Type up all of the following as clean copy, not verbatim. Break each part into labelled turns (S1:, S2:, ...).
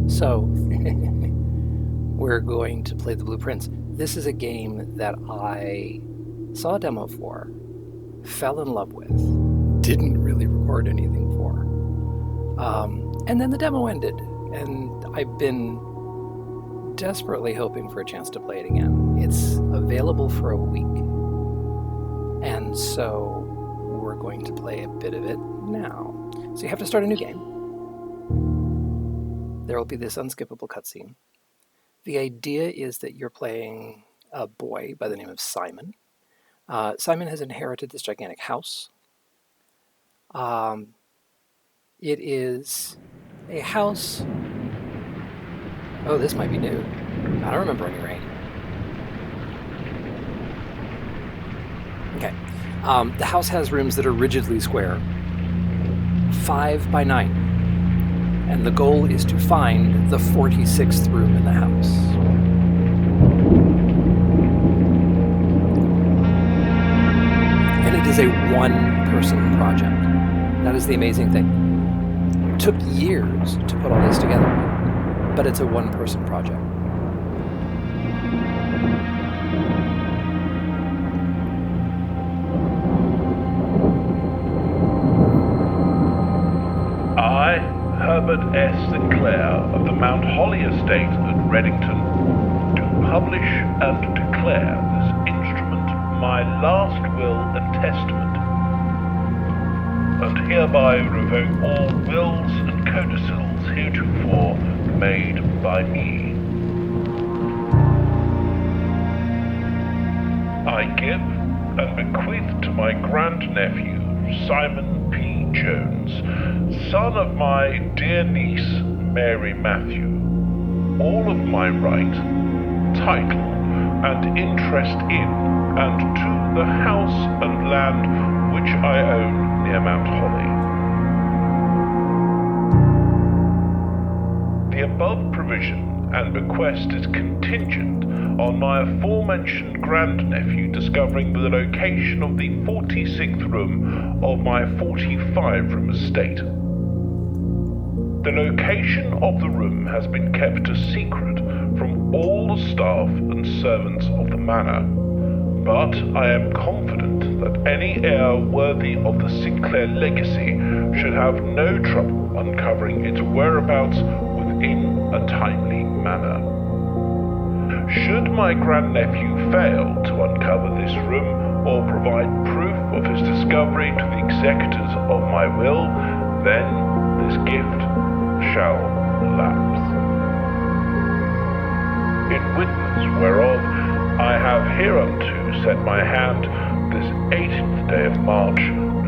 S1: So, we're going to play the Blueprints. This is a game that I saw a demo for, fell in love with, didn't really record anything for. And then the demo ended, and I've been desperately hoping for a chance to play it again. It's available for a week, and so we're going to play a bit of it now. So you have to start a new game. There will be this unskippable cutscene. The idea is that you're playing a boy by the name of Simon. Simon has inherited this gigantic house. It is a house... Oh, this might be new. I don't remember any rain. Okay. The house has rooms that are rigidly square, 5 by 9. And the goal is to find the 46th room in the house. And it is a one-person project. That is the amazing thing. It took years to put all this together, but it's a one-person project.
S2: I, Herbert S. Sinclair of the Mount Holly Estate at Reddington, do publish and declare this instrument my last will and testament, and hereby revoke all wills and codicils heretofore made by me. I give and bequeath to my grandnephew, Simon P. Jones, son of my dear niece, Mary Matthew, all of my right, title, and interest in and to the house and land which I own near Mount Holly. The above provision and bequest is contingent on my aforementioned grandnephew discovering the location of the 46th room of my 45-room estate. The location of the room has been kept a secret from all the staff and servants of the manor, but I am confident that any heir worthy of the Sinclair legacy should have no trouble uncovering its whereabouts within a timely manner. Should my grandnephew fail to uncover this room or provide proof of his discovery to the executors of my will, then this gift shall lapse. In witness whereof I have hereunto set my hand this 18th day of March,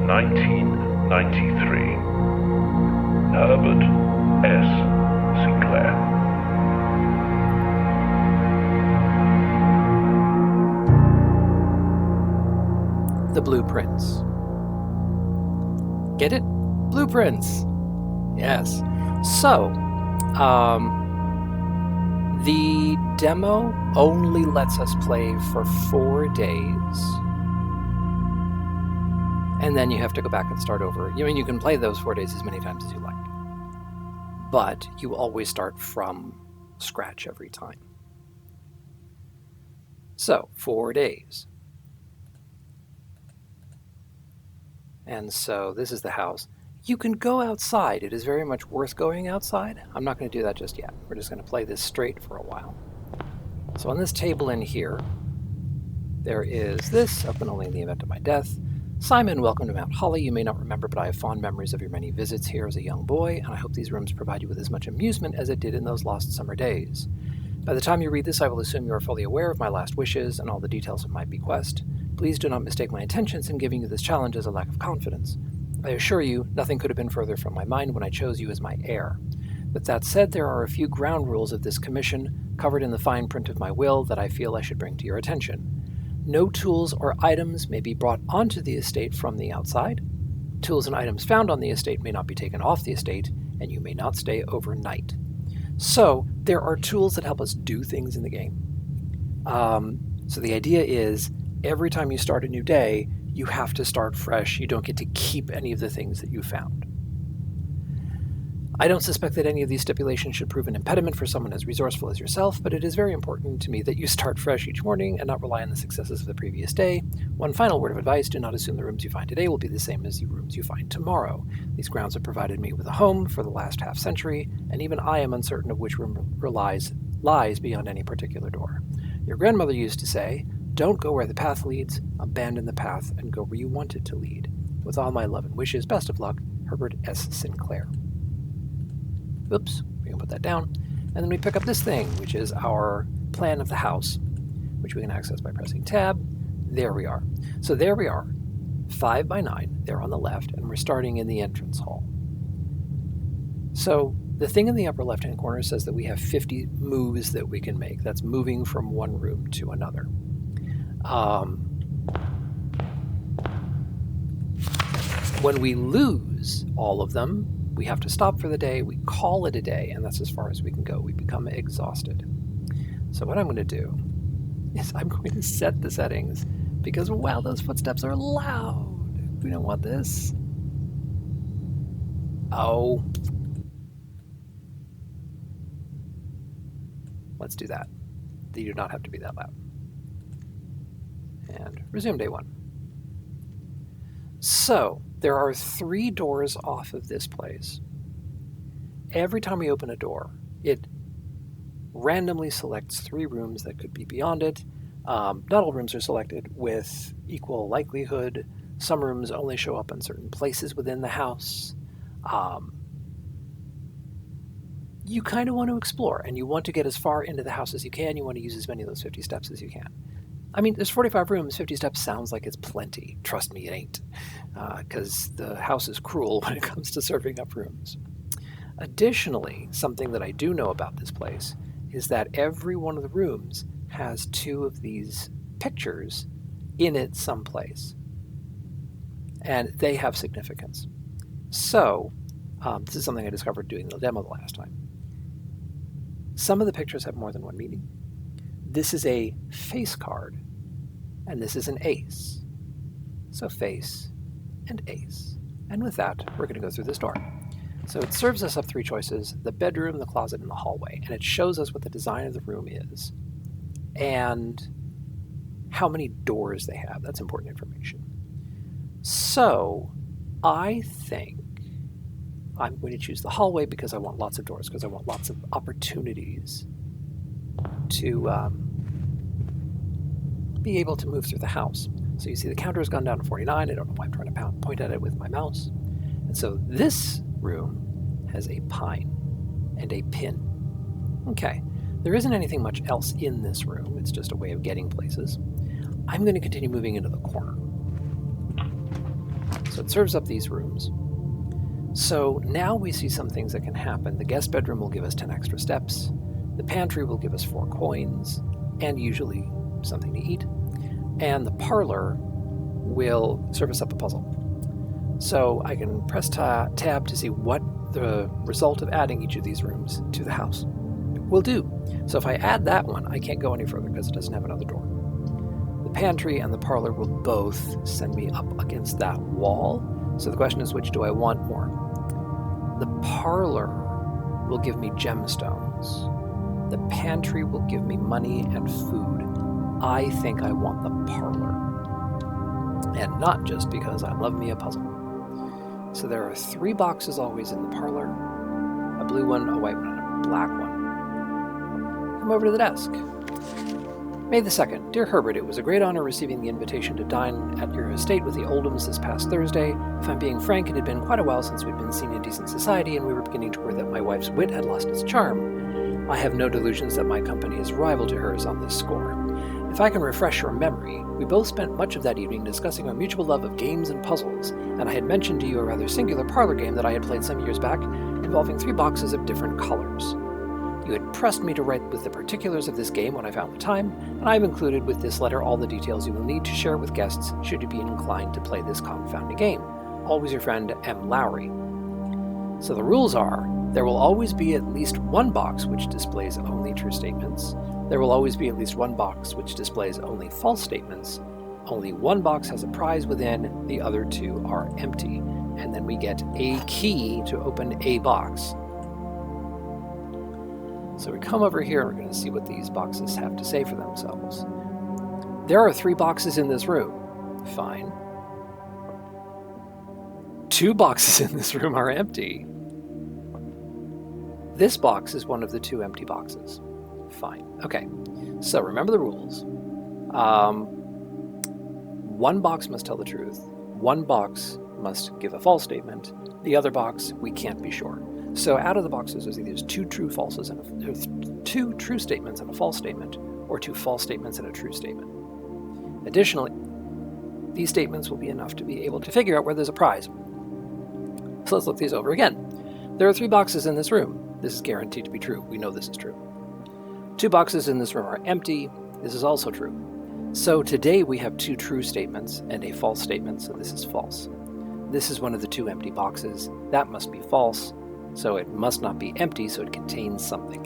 S2: 1993. Herbert S. Sinclair.
S1: The Blueprints. Get it? Blueprints. Yes. So, the demo only lets us play for 4 days. And then you have to go back and start over. I mean, you can play those 4 days as many times as you like. But you always start from scratch every time. So, 4 days. And so this is the house. You can go outside. It is very much worth going outside. I'm not going to do that just yet. We're just going to play this straight for a while. So on this table in here, there is this, open only in the event of my death. Simon, welcome to Mount Holly. You may not remember, but I have fond memories of your many visits here as a young boy, and I hope these rooms provide you with as much amusement as it did in those lost summer days. By the time you read this, I will assume you are fully aware of my last wishes and all the details of my bequest. Please do not mistake my intentions in giving you this challenge as a lack of confidence. I assure you, nothing could have been further from my mind when I chose you as my heir. With that said, there are a few ground rules of this commission, covered in the fine print of my will, that I feel I should bring to your attention. No tools or items may be brought onto the estate from the outside. Tools and items found on the estate may not be taken off the estate, and you may not stay overnight. So, there are tools that help us do things in the game. So the idea is, every time you start a new day, you have to start fresh. You don't get to keep any of the things that you found. I don't suspect that any of these stipulations should prove an impediment for someone as resourceful as yourself, but it is very important to me that you start fresh each morning and not rely on the successes of the previous day. One final word of advice: do not assume the rooms you find today will be the same as the rooms you find tomorrow. These grounds have provided me with a home for the last half-century, and even I am uncertain of which room lies beyond any particular door. Your grandmother used to say, "Don't go where the path leads, abandon the path and go where you want it to lead." With all my love and wishes, best of luck, Herbert S. Sinclair. Oops, we can put that down. And then we pick up this thing, which is our plan of the house, which we can access by pressing tab. There we are. So there we are, 5 by 9, there on the left, and we're starting in the entrance hall. So the thing in the upper left-hand corner says that we have 50 moves that we can make. That's moving from one room to another. When we lose all of them, we have to stop for the day, we call it a day, and that's as far as we can go. We become exhausted. So what I'm going to do is I'm going to set the settings, because wow, those footsteps are loud. We don't want this. Oh. Let's do that. They do not have to be that loud. And resume day 1. So, there are 3 doors off of this place. Every time we open a door, it randomly selects 3 rooms that could be beyond it. Not all rooms are selected with equal likelihood. Some rooms only show up in certain places within the house. You kind of want to explore, and you want to get as far into the house as you can. You want to use as many of those 50 steps as you can. I mean, there's 45 rooms, 50 steps sounds like it's plenty. Trust me, it ain't, because the house is cruel when it comes to serving up rooms. Additionally, something that I do know about this place is that every one of the rooms has 2 of these pictures in it someplace, and they have significance. So, this is something I discovered doing the demo the last time. Some of the pictures have more than one meaning. This is a face card, and this is an ace. So face and ace. And with that, we're going to go through this door. So it serves us up 3 choices: the bedroom, the closet, and the hallway. And it shows us what the design of the room is and how many doors they have. That's important information. So I think I'm going to choose the hallway because I want lots of doors, because I want lots of opportunities to be able to move through the house. So you see the counter has gone down to 49. I don't know why I'm trying to point at it with my mouse. And so this room has a pine and a pin. Okay, there isn't anything much else in this room. It's just a way of getting places. I'm going to continue moving into the corner. So it serves up these rooms. So now we see some things that can happen. The guest bedroom will give us 10 extra steps. The pantry will give us 4 coins, and usually something to eat. And the parlor will serve us up a puzzle. So I can press tab to see what the result of adding each of these rooms to the house will do. So if I add that one, I can't go any further because it doesn't have another door. The pantry and the parlor will both send me up against that wall. So the question is, which do I want more? The parlor will give me gemstones. The pantry will give me money and food. I think I want the parlor. And not just because I love me a puzzle. So there are 3 boxes always in the parlor: a blue one, a white one, and a black one. Come over to the desk. May the 2nd. Dear Herbert, it was a great honor receiving the invitation to dine at your estate with the Oldhams this past Thursday. If I'm being frank, it had been quite a while since we'd been seen in decent society, and we were beginning to worry that my wife's wit had lost its charm. I have no delusions that my company is rival to hers on this score. If I can refresh your memory, we both spent much of that evening discussing our mutual love of games and puzzles, and I had mentioned to you a rather singular parlor game that I had played some years back, involving 3 boxes of different colors. You had pressed me to write with the particulars of this game when I found the time, and I have included with this letter all the details you will need to share with guests should you be inclined to play this confounding game. Always your friend, M. Lowry. So the rules are, there will always be at least 1 box which displays only true statements. There will always be at least 1 box which displays only false statements. Only 1 box has a prize within, the other 2 are empty. And then we get a key to open a box. So we come over here and we're going to see what these boxes have to say for themselves. There are 3 boxes in this room. Fine. 2 boxes in this room are empty. This box is one of the 2 empty boxes. Fine. Okay. So remember the rules. 1 box must tell the truth. 1 box must give a false statement. The other box, we can't be sure. So out of the boxes, there's 2 true falses and 2 true statements and a false statement, or 2 false statements and a true statement. Additionally, these statements will be enough to be able to figure out where there's a prize. So let's look these over again. There are 3 boxes in this room. This is guaranteed to be true. We know this is true. 2 boxes in this room are empty. This is also true. So today we have 2 true statements and a false statement, so this is false. This is one of the 2 empty boxes. That must be false, so it must not be empty, so it contains something.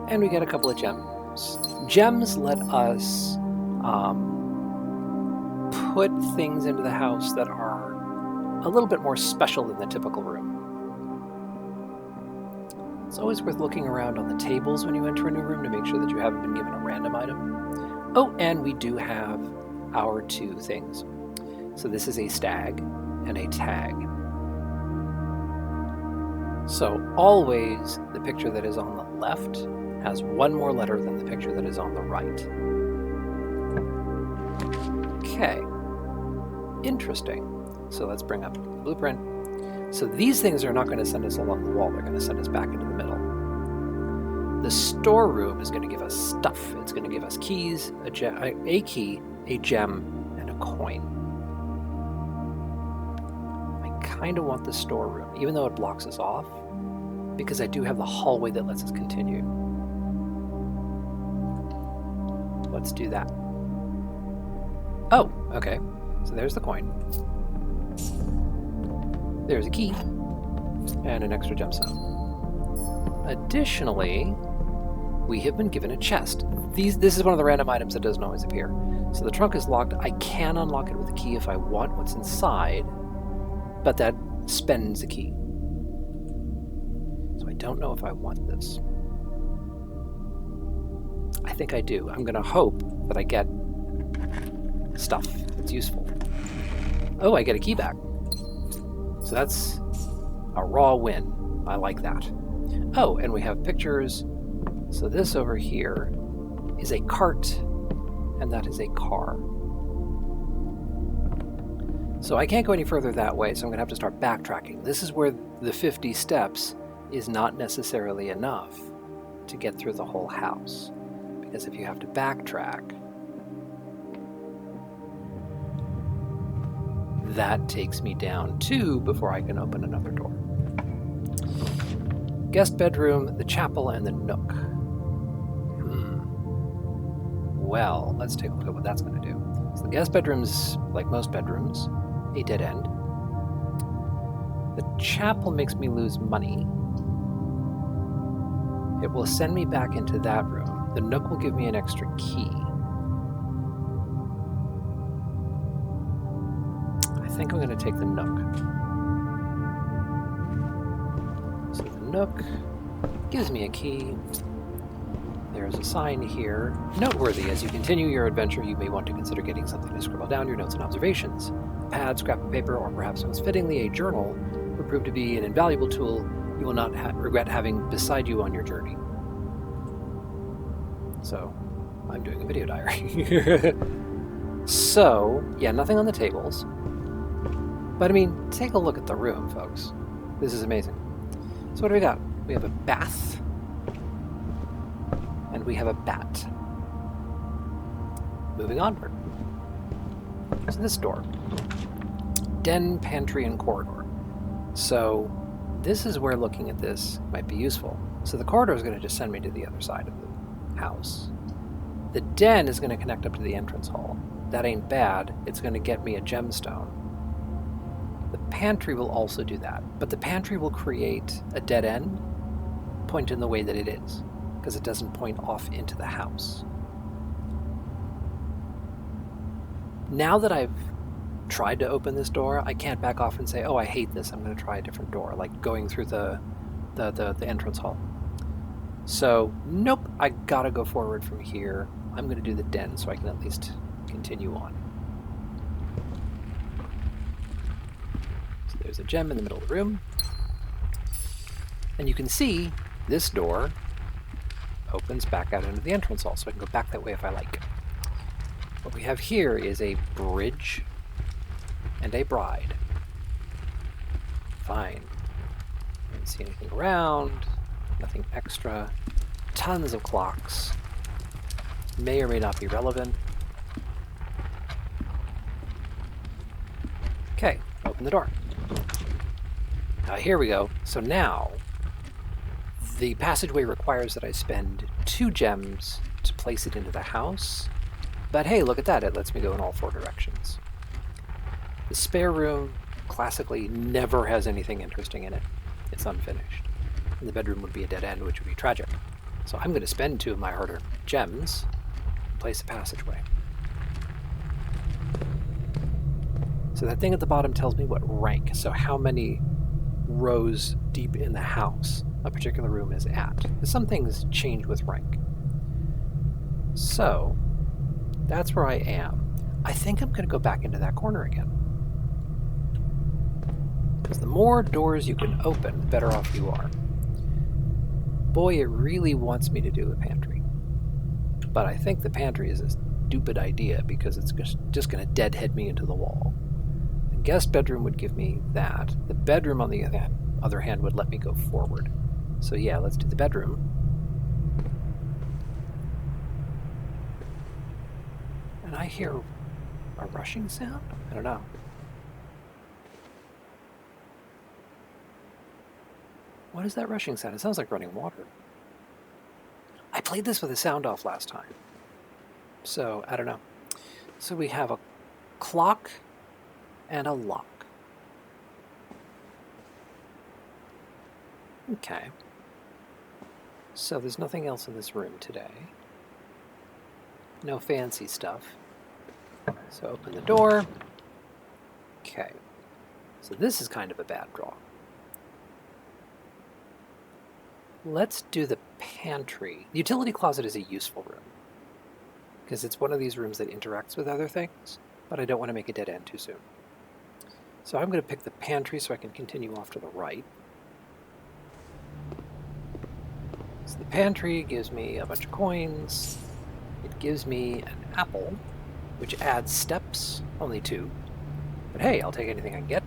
S1: And we get a couple of gems. Gems let us put things into the house that are a little bit more special than the typical room. It's always worth looking around on the tables when you enter a new room to make sure that you haven't been given a random item. Oh, and we do have our 2 things. So this is a stag and a tag. So always the picture that is on the left has 1 more letter than the picture that is on the right. Okay, interesting. So let's bring up the blueprint. So these things are not going to send us along the wall, they're going to send us back into the middle. The storeroom is going to give us stuff. It's going to give us keys, a key, a gem, and a coin. I kind of want the storeroom, even though it blocks us off, because I do have the hallway that lets us continue. Let's do that. Oh, okay. So there's the coin. There's a key and an extra gemstone. Additionally, we have been given a chest. This is one of the random items that doesn't always appear. So the trunk is locked. I can unlock it with a key if I want what's inside, but that spends a key. So I don't know if I want this. I think I do. I'm going to hope that I get stuff that's useful. Oh, I get a key back. So that's a raw win. I like that. Oh, and we have pictures. So this over here is a cart, and that is a car. So I can't go any further that way, so I'm going to have to start backtracking. This is where the 50 steps is not necessarily enough to get through the whole house. Because if you have to backtrack, that takes me down 2 before I can open another door. Guest bedroom, the chapel, and the nook. Well, let's take a look at what that's going to do. So the guest bedroom's, like most bedrooms, a dead end. The chapel makes me lose money. It will send me back into that room. The nook will give me an extra key. I think I'm going to take the nook. So the nook gives me a key. There's a sign here. Noteworthy, as you continue your adventure, you may want to consider getting something to scribble down your notes and observations. A pad, scrap of paper, or perhaps most fittingly, a journal will prove to be an invaluable tool you will not regret having beside you on your journey. So, I'm doing a video diary. So, yeah, nothing on the tables. But I mean, take a look at the room, folks. This is amazing. So what do we got? We have a bath. And we have a bat. Moving onward. So this door. Den, pantry, and corridor. So this is where looking at this might be useful. So the corridor is going to just send me to the other side of the house. The den is going to connect up to the entrance hall. That ain't bad. It's going to get me a gemstone. The pantry will also do that, but the pantry will create a dead end, point in the way that it is, because it doesn't point off into the house. Now that I've tried to open this door, I can't back off and say, oh, I hate this, I'm going to try a different door, like going through the the entrance hall. So, nope, I gotta go forward from here. I'm gonna do the den so I can at least continue on. So there's a gem in the middle of the room. And you can see this door opens back out into the entrance hall, so I can go back that way if I like. What we have here is a bridge and a bride. Fine. I don't see anything around, nothing extra. Tons of clocks. May or may not be relevant. Okay, open the door. Now here we go. So now, the passageway requires that I spend 2 gems to place it into the house. But hey, look at that, it lets me go in all 4 directions. The spare room classically never has anything interesting in it. It's unfinished. And the bedroom would be a dead end, which would be tragic. So I'm going to spend 2 of my hard-earned gems and place a passageway. So that thing at the bottom tells me what rank, so how many rows deep in the house a particular room is at. Some things change with rank. So that's where I am. I think I'm going to go back into that corner again. Because the more doors you can open, the better off you are. Boy, it really wants me to do a pantry. But I think the pantry is a stupid idea because it's just going to deadhead me into the wall. The guest bedroom would give me that. The bedroom, on the other hand, would let me go forward. So yeah, let's do the bedroom. And I hear a rushing sound? I don't know. What is that rushing sound? It sounds like running water. I played this with the sound off last time. So, I don't know. So we have a clock and a lock. Okay. So there's nothing else in this room today. No fancy stuff. So open the door. Okay. So this is kind of a bad draw. Let's do the pantry. The utility closet is a useful room because it's one of these rooms that interacts with other things, but I don't want to make a dead end too soon. So I'm going to pick the pantry so I can continue off to the right. So the pantry gives me a bunch of coins. It gives me an apple, which adds steps, only 2. But hey, I'll take anything I can get.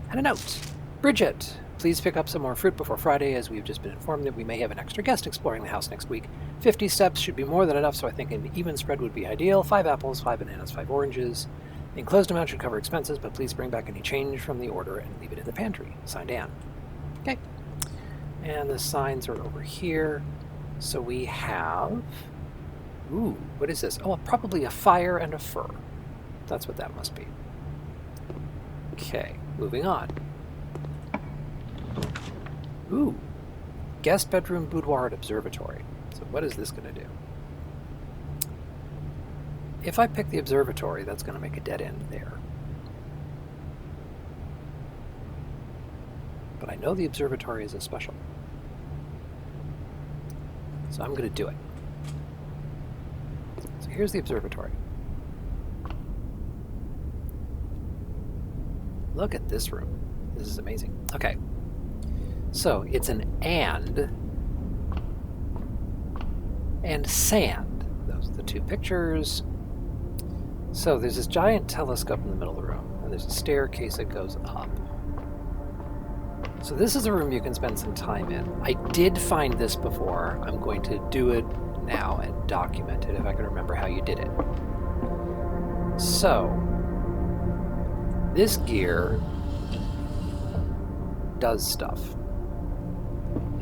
S1: And a note. Bridget, please pick up some more fruit before Friday, as we've just been informed that we may have an extra guest exploring the house next week. 50 steps should be more than enough, so I think an even spread would be ideal. 5 apples, 5 bananas, 5 oranges. The enclosed amount should cover expenses, but please bring back any change from the order and leave it in the pantry. Signed, Anne. Okay. And the signs are over here. So we have... Ooh, what is this? Oh, probably a fire and a fur. That's what that must be. Okay, moving on. Ooh, guest bedroom, boudoir, and observatory. So what is this going to do? If I pick the observatory, that's going to make a dead end there. But I know the observatory is a special. So I'm going to do it. So here's the observatory. Look at this room. This is amazing. Okay. So it's an and sand. Those are the 2 pictures. So there's this giant telescope in the middle of the room, and there's a staircase that goes up. So this is a room you can spend some time in. I did find this before. I'm going to do it now and document it if I can remember how you did it. So this gear does stuff.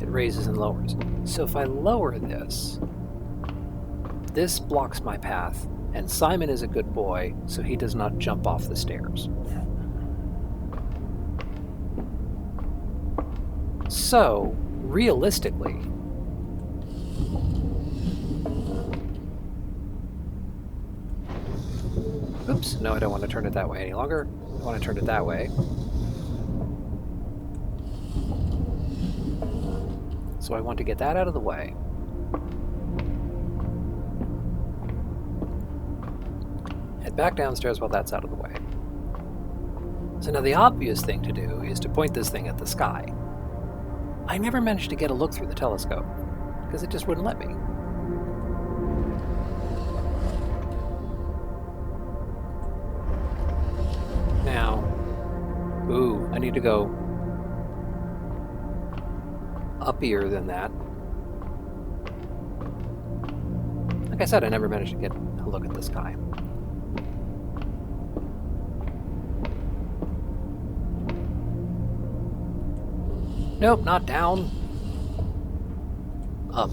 S1: It raises and lowers. So if I lower this, this blocks my path, and Simon is a good boy, so he does not jump off the stairs. So, realistically, oops, no, I don't want to turn it that way any longer. I want to turn it that way. So I want to get that out of the way. Head back downstairs while that's out of the way. So now the obvious thing to do is to point this thing at the sky. I never managed to get a look through the telescope, because it just wouldn't let me. Now, I need to go uppier than that. Like I said, I never managed to get a look at the sky. Nope, not down. Up.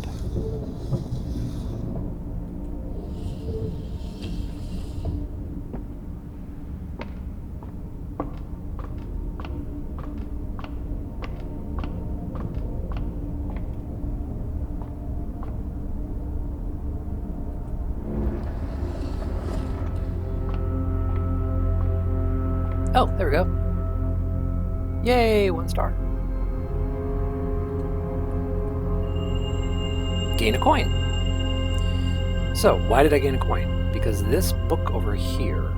S1: Oh, there we go. Yay, 1 star. Gain a coin. So, why did I gain a coin? Because this book over here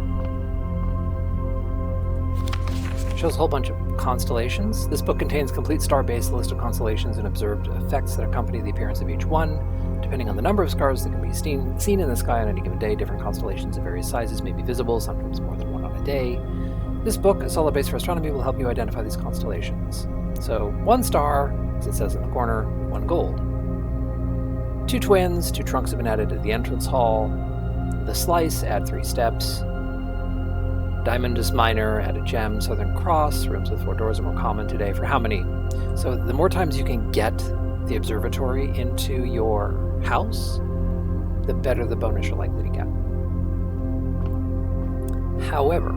S1: shows a whole bunch of constellations. This book contains a complete star-based list of constellations and observed effects that accompany the appearance of each one. Depending on the number of stars that can be seen in the sky on any given day, different constellations of various sizes may be visible, sometimes more than one on a day. This book, a solid base for astronomy, will help you identify these constellations. So, 1 star, as it says in the corner, 1 gold. 2 twins, 2 trunks have been added to the entrance hall. The slice, add 3 steps. Diamond is minor, add a gem. Southern Cross, rooms with 4 doors are more common today. For how many? So the more times you can get the observatory into your house, the better the bonus you're likely to get. However,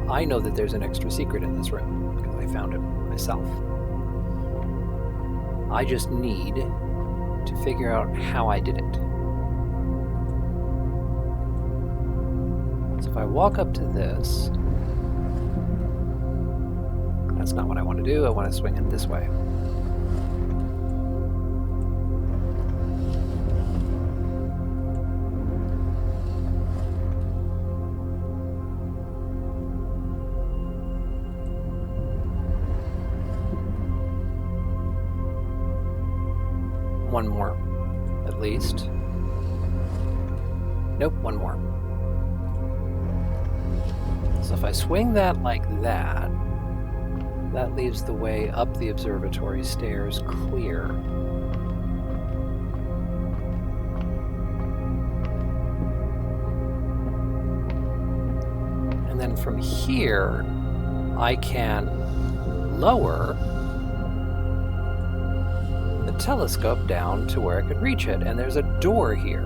S1: I know that there's an extra secret in this room because I found it myself. I just need to figure out how I did it. So if I walk up to this, that's not what I want to do. I want to swing it this way. One more, at least. Nope, 1 more. So if I swing that like that, that leaves the way up the observatory stairs clear. And then from here, I can lower the telescope down to where I could reach it, and there's a door here.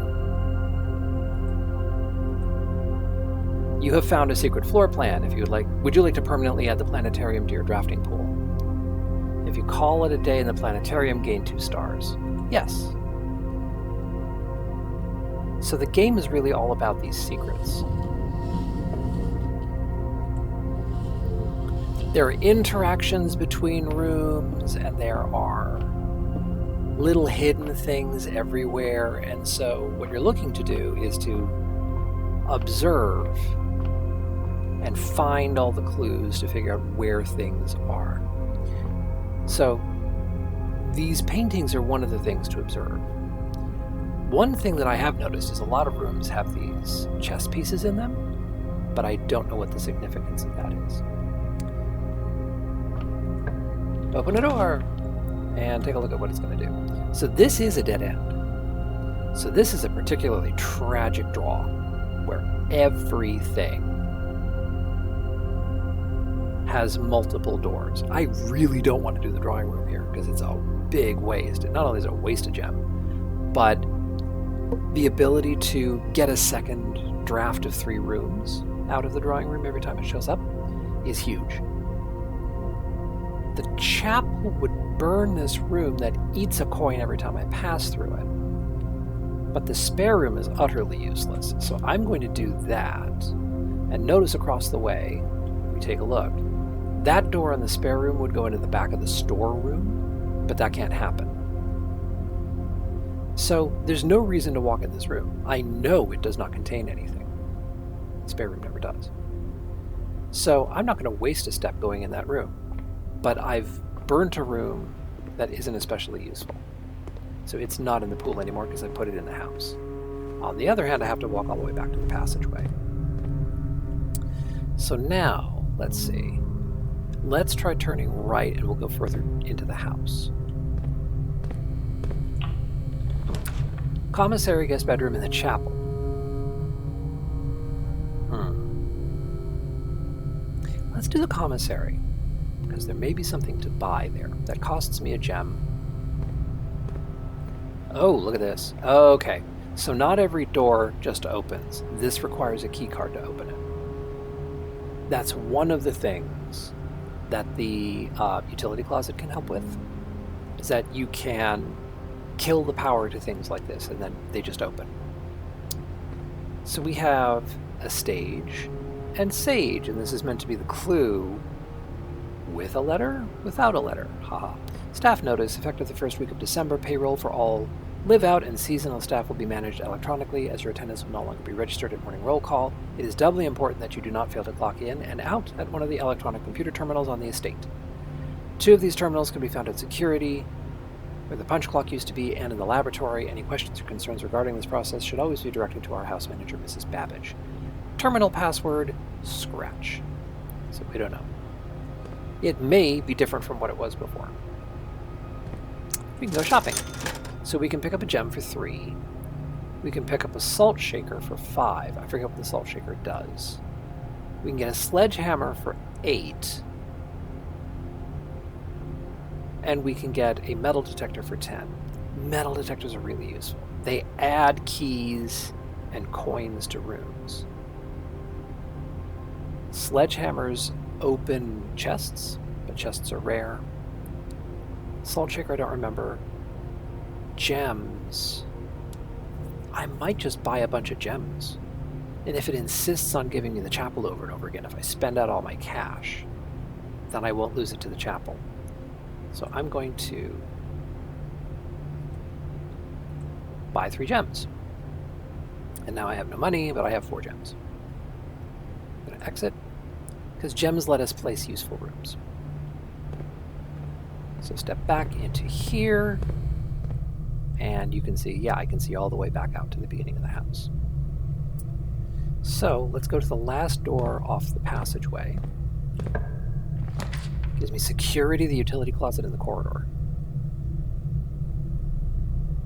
S1: You have found a secret floor plan. If you would like, would you like to permanently add the planetarium to your drafting pool? If you call it a day in the planetarium, gain 2 stars. Yes. So the game is really all about these secrets. There are interactions between rooms, and there are little hidden things everywhere, and so what you're looking to do is to observe and find all the clues to figure out where things are. So these paintings are one of the things to observe. One thing that I have noticed is a lot of rooms have these chess pieces in them, but I don't know what the significance of that is. Open a door and take a look at what it's going to do. So this is a dead end. So this is a particularly tragic draw where everything has multiple doors. I really don't want to do the drawing room here because it's a big waste. Not only is it a waste of gem, but the ability to get a second draft of 3 rooms out of the drawing room every time it shows up is huge. The chapel would burn this room that eats a coin every time I pass through it. But the spare room is utterly useless. So I'm going to do that. And notice across the way, if we take a look, that door in the spare room would go into the back of the storeroom, but that can't happen. So there's no reason to walk in this room. I know it does not contain anything. The spare room never does. So I'm not going to waste a step going in that room. But I've burnt a room that isn't especially useful. So it's not in the pool anymore because I put it in the house. On the other hand, I have to walk all the way back to the passageway. So now, let's see. Let's try turning right and we'll go further into the house. Commissary, guest bedroom, and the chapel. Let's do the commissary, because there may be something to buy there that costs me a gem. Oh, look at this. Okay, so not every door just opens. This requires a key card to open it. That's one of the things that the utility closet can help with, is that you can kill the power to things like this, and then they just open. So we have a stage and sage, and this is meant to be the clue with a letter, without a letter. Haha. Staff notice, effective the first week of December, payroll for all live-out and seasonal staff will be managed electronically, as your attendance will no longer be registered at morning roll call. It is doubly important that you do not fail to clock in and out at one of the electronic computer terminals on the estate. 2 of these terminals can be found at security, where the punch clock used to be, and in the laboratory. Any questions or concerns regarding this process should always be directed to our house manager, Mrs. Babbage. Terminal password, scratch. So we don't know. It may be different from what it was before. We can go shopping. So we can pick up a gem for 3. We can pick up a salt shaker for 5. I forget what the salt shaker does. We can get a sledgehammer for 8. And we can get a metal detector for 10. Metal detectors are really useful. They add keys and coins to rooms. Sledgehammers open chests, but chests are rare. Salt shaker, I don't remember. Gems. I might just buy a bunch of gems. And if it insists on giving me the chapel over and over again, if I spend out all my cash, then I won't lose it to the chapel. So I'm going to buy 3 gems. And now I have no money, but I have 4 gems. I'm going to exit, because gems let us place useful rooms. So step back into here, and you can see, yeah, I can see all the way back out to the beginning of the house. So let's go to the last door off the passageway. Gives me security, the utility closet, and the corridor.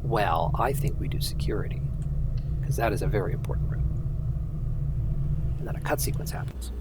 S1: Well, I think we do security, because that is a very important room. And then a cut sequence happens.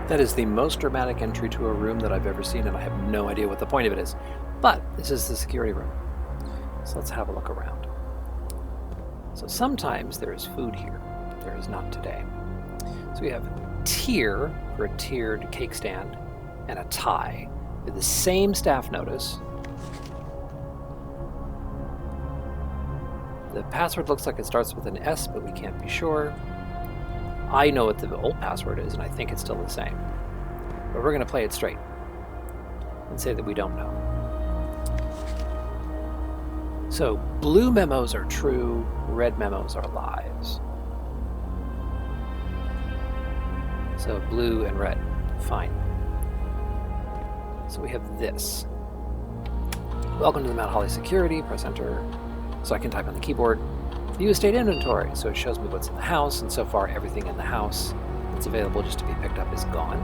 S1: That is the most dramatic entry to a room that I've ever seen, and I have no idea what the point of it is. But this is the security room. So let's have a look around. So sometimes there is food here, but there is not today. So we have tier for a tiered cake stand and a tie with the same staff notice. The password looks like it starts with an S, but we can't be sure. I know what the old password is, and I think it's still the same. But we're going to play it straight and say that we don't know. So blue memos are true, red memos are lies. So blue and red, fine. So we have this. Welcome to the Mount Holly Security, press enter, so I can type on the keyboard. View estate inventory, so it shows me what's in the house, and so far everything in the house that's available just to be picked up is gone.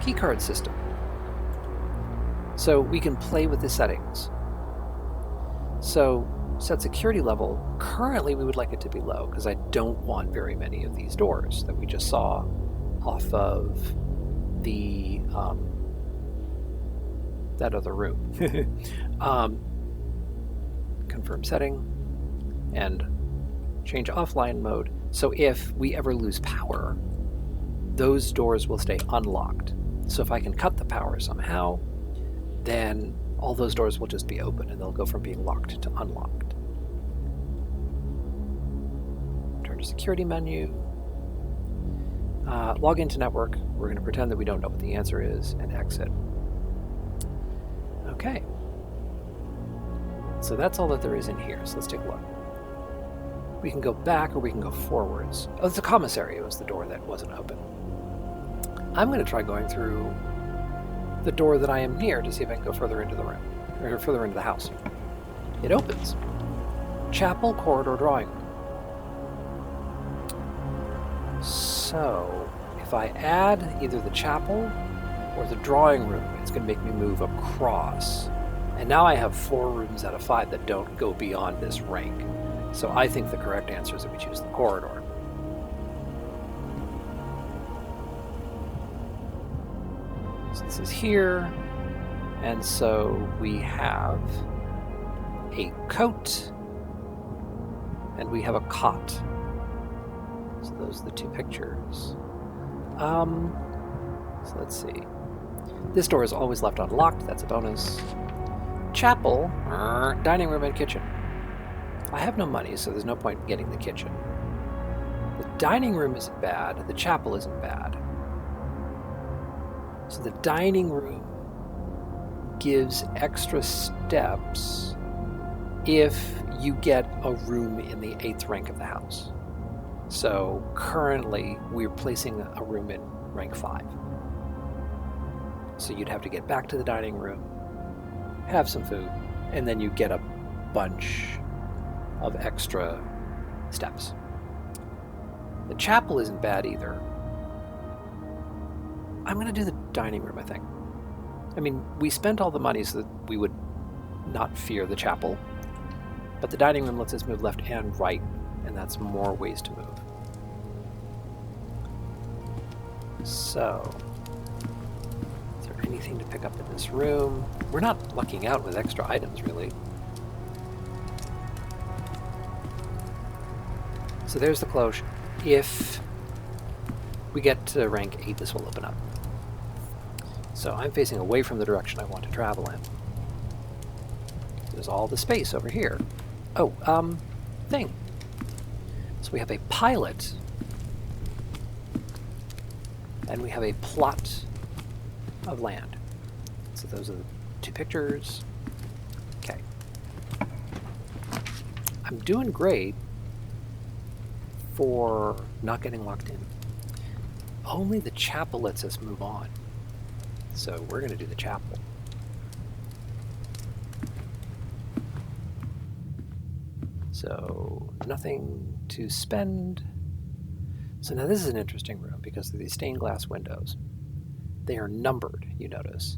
S1: Keycard system. So we can play with the settings. So set security level, currently we would like it to be low because I don't want very many of these doors that we just saw off of the that other room. Confirm setting and change offline mode. So if we ever lose power, those doors will stay unlocked. So if I can cut the power somehow, then all those doors will just be open and they'll go from being locked to unlocked. Turn to security menu. Log into network. We're going to pretend that we don't know what the answer is and exit. Okay. So that's all that there is in here. So let's take a look. We can go back or we can go forwards. Oh, it's a commissary. It was the door that wasn't open. I'm going to try going through the door that I am near to see if I can go further into the room, or further into the house. It opens. Chapel, corridor, drawing room. So, if I add either the chapel or the drawing room, it's going to make me move across. And now I have 4 rooms out of 5 that don't go beyond this rank. So I think the correct answer is that we choose the corridor. So this is here, and so we have a coat, and we have a cot. So those are the 2 pictures. So let's see. This door is always left unlocked, that's a bonus. Chapel, dining room and kitchen. I have no money, so there's no point in getting the kitchen. The dining room isn't bad, the chapel isn't bad. So the dining room gives extra steps if you get a room in the 8th rank of the house. So currently we're placing a room in rank 5. So you'd have to get back to the dining room, have some food, and then you get a bunch of extra steps. The chapel isn't bad either. I'm going to do the dining room, I think. I mean, we spent all the money so that we would not fear the chapel, but the dining room lets us move left and right, and that's more ways to move. So, is there anything to pick up in this room? We're not lucking out with extra items, really. So there's the cloche. If we get to rank 8, this will open up. So I'm facing away from the direction I want to travel in. There's all the space over here. Oh, thing. So we have a pilot, and we have a plot of land. So those are the 2 pictures. Okay. I'm doing great for not getting locked in. Only the chapel lets us move on. So we're going to do the chapel. So nothing to spend. So now this is an interesting room because of these stained glass windows. They are numbered, you notice.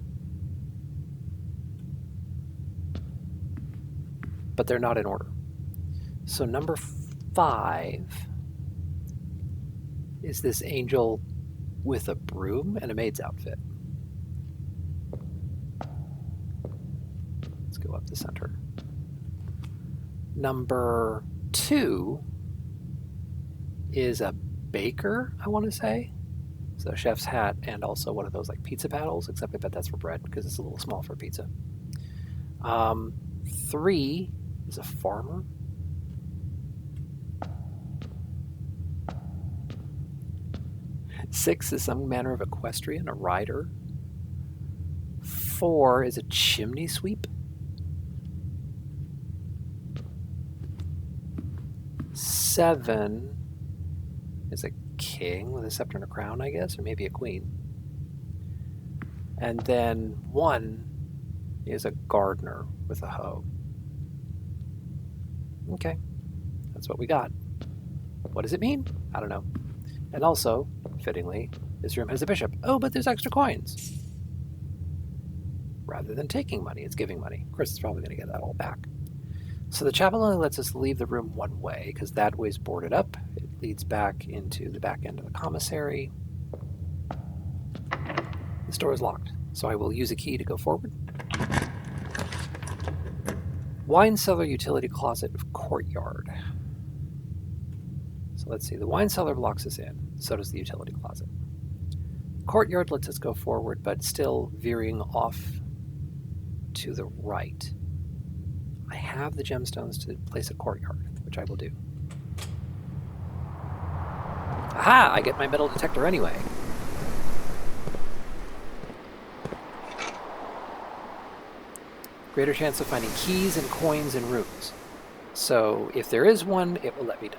S1: But they're not in order. So number 5 is this angel with a broom and a maid's outfit. Let's go up the center. Number 2 is a baker, I want to say. So chef's hat and also one of those like pizza paddles, except I bet that's for bread because it's a little small for pizza. 3 is a farmer. 6 is some manner of equestrian, a rider. 4 is a chimney sweep. 7 is a king with a scepter and a crown, I guess, or maybe a queen. And then 1 is a gardener with a hoe. Okay, that's what we got. What does it mean? I don't know. And also, fittingly, this room has a bishop. Oh, but there's extra coins. Rather than taking money, it's giving money. Of course, it's probably going to get that all back. So the chapel only lets us leave the room one way, because that way's boarded up. It leads back into the back end of the commissary. This door is locked, so I will use a key to go forward. Wine cellar, utility closet, courtyard. So let's see, the wine cellar blocks us in, so does the utility closet. Courtyard lets us go forward, but still veering off to the right. I have the gemstones to place a courtyard, which I will do. Aha! I get my metal detector anyway. Greater chance of finding keys and coins in rooms. So if there is one, it will let me know.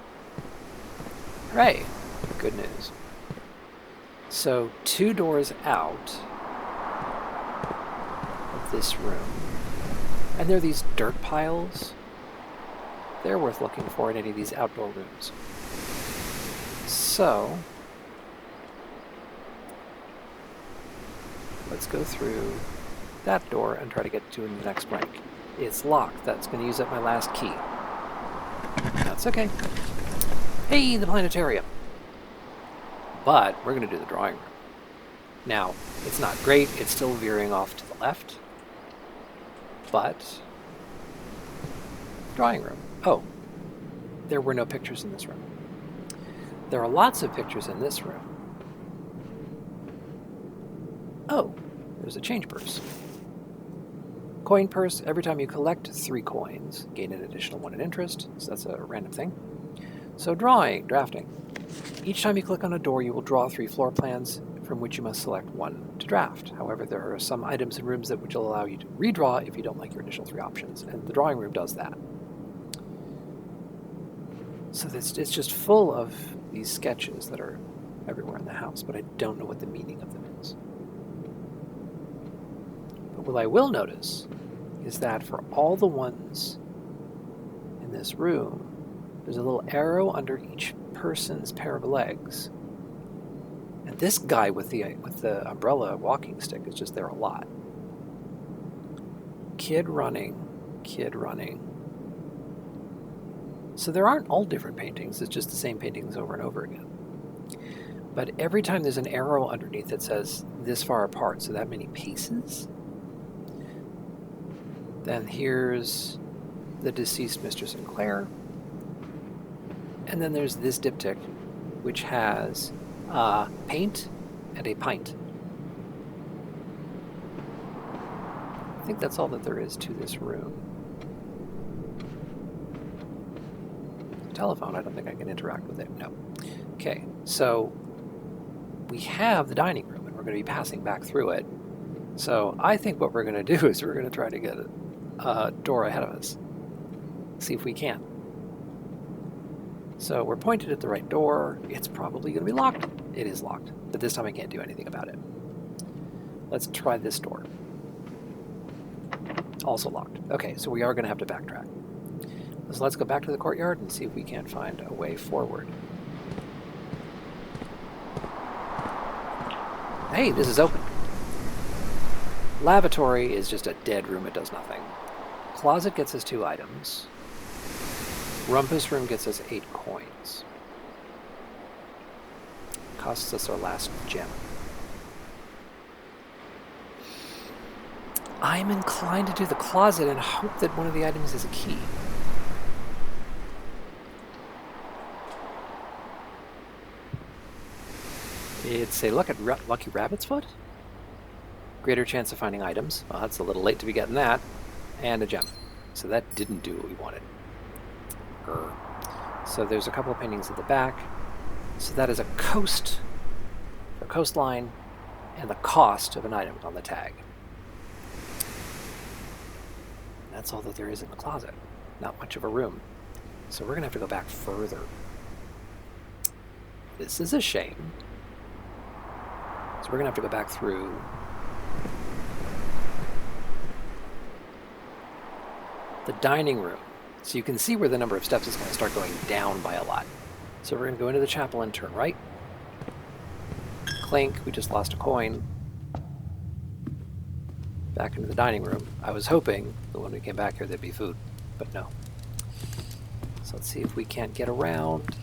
S1: Hooray! Good news. So 2 doors out of this room. And there are these dirt piles. They're worth looking for in any of these outdoor rooms. So let's go through that door and try to get to the next rank. It's locked. That's going to use up my last key. That's okay. Hey, the planetarium. But we're going to do the drawing room. Now, it's not great. It's still veering off to the left. But drawing room. Oh, there were no pictures in this room. There are lots of pictures in this room. Oh, there's a change purse. Coin purse, every time you collect 3 coins, gain an additional 1 in interest, so that's a random thing. So drafting. Each time you click on a door, you will draw 3 floor plans, from which you must select 1 to draft. However, there are some items in rooms which will allow you to redraw if you don't like your initial 3 options, and the drawing room does that. So it's just full of these sketches that are everywhere in the house, but I don't know what the meaning of them is. But what I will notice is that for all the ones in this room, there's a little arrow under each person's pair of legs. And this guy with the umbrella walking stick is just there a lot. Kid running, kid running. So there aren't all different paintings, it's just the same paintings over and over again. But every time there's an arrow underneath that says this far apart, so that many paces. Then here's the deceased Mr. Sinclair. And then there's this diptych, which has paint and a pint. I think that's all that there is to this room. Telephone, I don't think I can interact with it. No. Okay, so we have the dining room, and we're going to be passing back through it. So I think what we're going to do is we're going to try to get a door ahead of us. See if we can. So we're pointed at the right door. It's probably going to be locked. It is locked, but this time I can't do anything about it. Let's try this door. Also locked. Okay, so we are going to have to backtrack. So let's go back to the courtyard and see if we can't find a way forward. Hey, this is open. Lavatory is just a dead room. It does nothing. Closet gets us 2 items. Rumpus room gets us 8 coins. Costs us our last gem. I'm inclined to do the closet and hope that one of the items is a key. It's a lucky rabbit's foot. Greater chance of finding items. Well, that's a little late to be getting that. And a gem. So that didn't do what we wanted. So there's a couple of paintings at the back. So that is a coastline, and the cost of an item on the tag. That's all that there is in the closet. Not much of a room. So we're going to have to go back further. This is a shame. So we're going to have to go back through the dining room. So you can see where the number of steps is going to start going down by a lot. So we're going to go into the chapel and turn right. Clink, we just lost a coin. Back into the dining room. I was hoping that when we came back here there'd be food, but no. So let's see if we can't get around.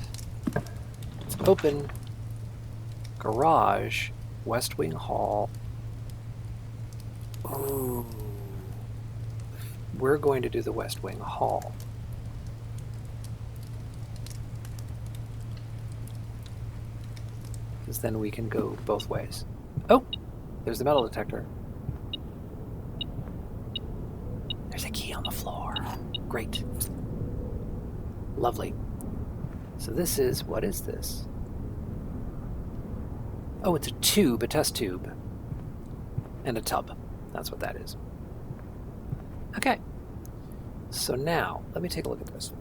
S1: It's open. Garage. West Wing Hall. Ooh. We're going to do the West Wing Hall. Because then we can go both ways. Oh! There's the metal detector. There's a key on the floor. Great. Lovely. So this is, what is this? Oh, it's a tube, a test tube. And a tub. That's what that is. Okay. So now, let me take a look at this.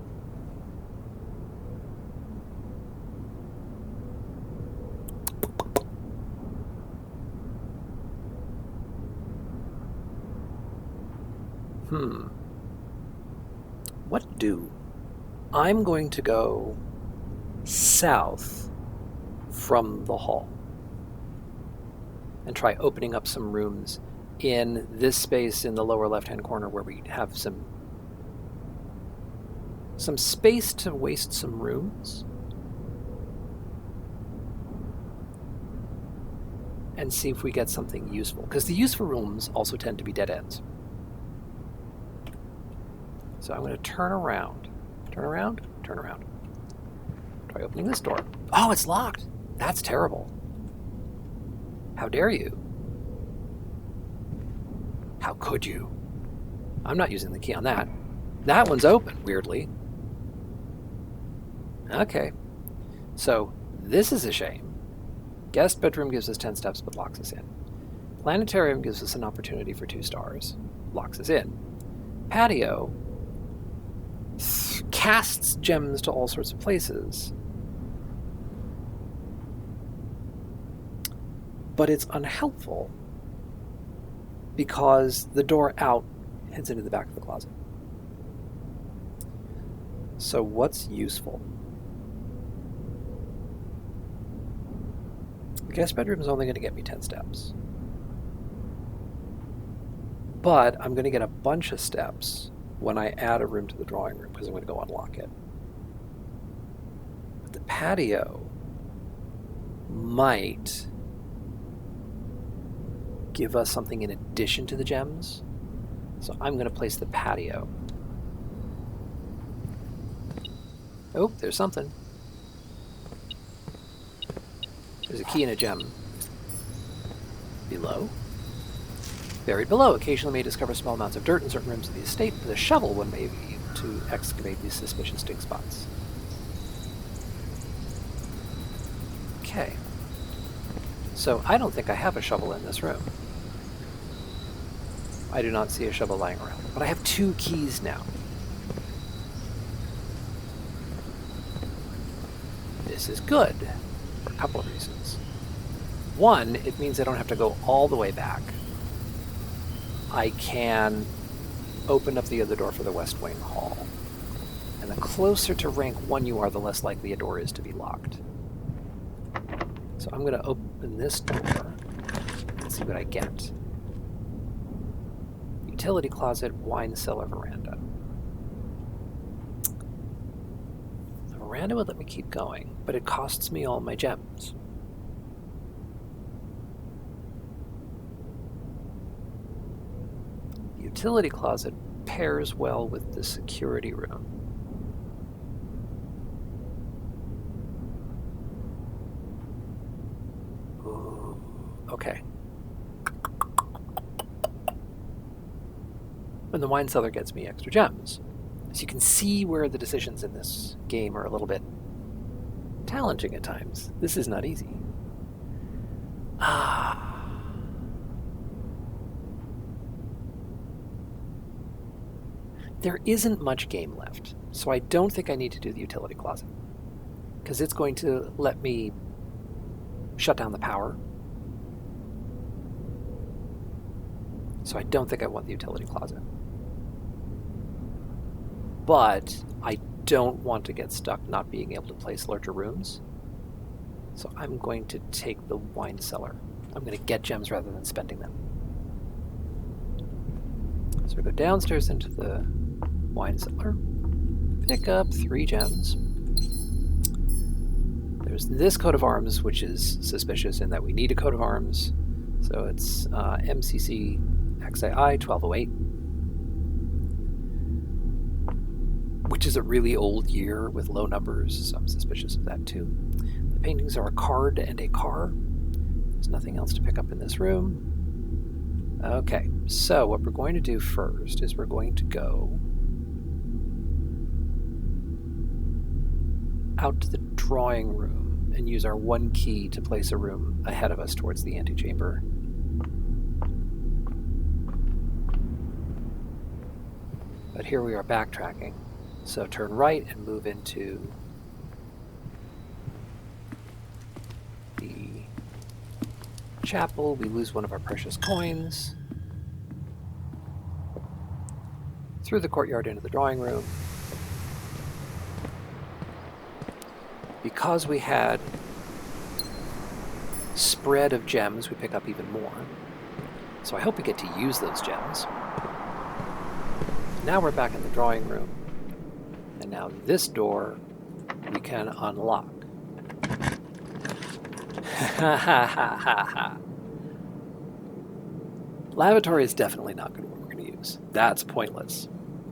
S1: What do? I'm going to go south from the hall and try opening up some rooms in this space in the lower left-hand corner where we have some space to waste some rooms and see if we get something useful, because the useful rooms also tend to be dead ends. So I'm going to turn around. Turn around? Turn around. Try opening this door. Oh, it's locked! That's terrible. How dare you? How could you? I'm not using the key on that. That one's open, weirdly. Okay. So, this is a shame. Guest bedroom gives us 10 steps but locks us in. Planetarium gives us an opportunity for 2 stars. Locks us in. Patio casts gems to all sorts of places. But it's unhelpful because the door out heads into the back of the closet. So what's useful? The guest bedroom is only going to get me 10 steps. But I'm going to get a bunch of steps when I add a room to the drawing room, because I'm going to go unlock it. But the patio might give us something in addition to the gems. So I'm going to place the patio. Oh, there's something. There's a key and a gem. Below. Buried below, occasionally may discover small amounts of dirt in certain rooms of the estate. With a shovel, one may be able to excavate these suspicious dig spots. Okay. So I don't think I have a shovel in this room. I do not see a shovel lying around. But I have 2 keys now. This is good for a couple of reasons. One, it means I don't have to go all the way back. I can open up the other door for the West Wing Hall. And the closer to rank 1 you are, the less likely a door is to be locked. So I'm going to open this door and see what I get. Utility closet, wine cellar, veranda. The veranda would let me keep going, but it costs me all my gems. Utility closet pairs well with the security room. Ooh, okay. And the wine cellar gets me extra gems. So you can see where the decisions in this game are a little bit challenging at times. This is not easy. There isn't much game left, so I don't think I need to do the utility closet, because it's going to let me shut down the power. So I don't think I want the utility closet. But I don't want to get stuck not being able to place larger rooms. So I'm going to take the wine cellar. I'm going to get gems rather than spending them. So we go downstairs into the wine cellar, pick up 3 gems. There's this coat of arms, which is suspicious in that we need a coat of arms. So it's MCC XAI 1208, which is a really old year with low numbers, so I'm suspicious of that too. The paintings are a card and a car. There's nothing else to pick up in this room. Okay, so what we're going to do first is we're going to go out to the drawing room and use our 1 key to place a room ahead of us towards the antechamber. But here we are backtracking. So turn right and move into the chapel. We lose one of our precious coins. Through the courtyard into the drawing room. Because we had spread of gems, we pick up even more. So I hope we get to use those gems. Now we're back in the drawing room. And now this door we can unlock. Lavatory is definitely not what we're going to use. That's pointless.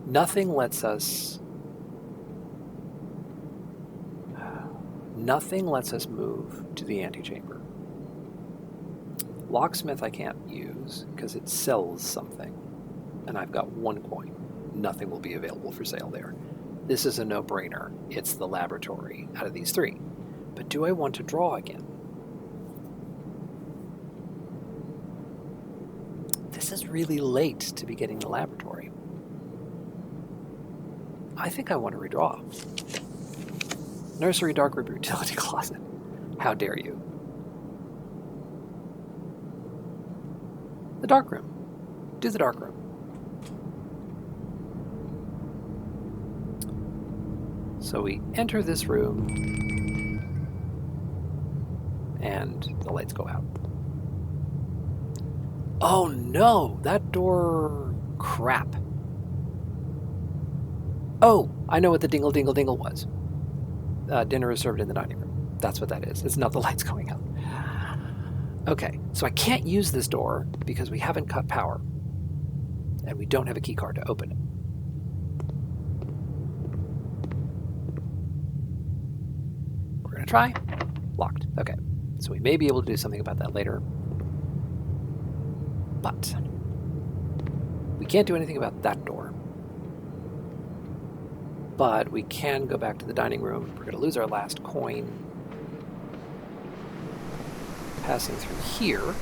S1: Nothing lets us move to the antechamber. Locksmith I can't use because it sells something, and I've got 1 coin. Nothing will be available for sale there. This is a no-brainer. It's the laboratory out of these 3. But do I want to draw again? This is really late to be getting the laboratory. I think I want to redraw. Nursery, dark room, utility closet. How dare you? The dark room. Do the dark room. So we enter this room, and the lights go out. Oh no, that door... crap. Oh, I know what the dingle dingle dingle was. Dinner is served in the dining room. That's what that is. It's not the lights going out. Okay, so I can't use this door because we haven't cut power. And we don't have a key card to open it. We're going to try. Locked. Okay, so we may be able to do something about that later. But we can't do anything about that door. But we can go back to the dining room. We're going to lose our last coin. Passing through here.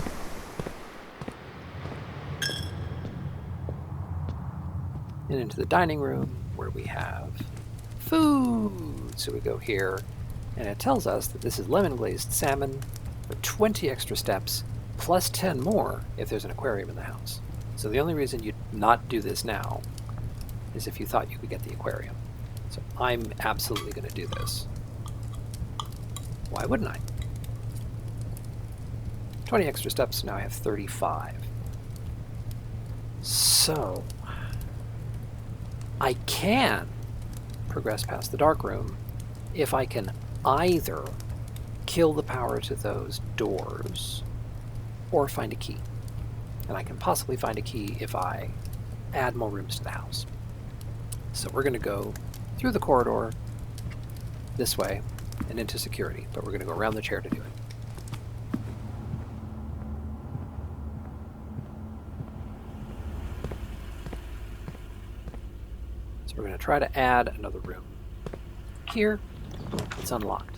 S1: And into the dining room where we have food. So we go here, and it tells us that this is lemon glazed salmon for 20 extra steps, plus 10 more if there's an aquarium in the house. So the only reason you'd not do this now is if you thought you could get the aquarium. So I'm absolutely going to do this. Why wouldn't I? 20 extra steps, now I have 35. So I can progress past the dark room if I can either kill the power to those doors or find a key. And I can possibly find a key if I add more rooms to the house. So we're going to go through the corridor this way and into security, but we're going to go around the chair to do it. So we're going to try to add another room. Here, it's unlocked.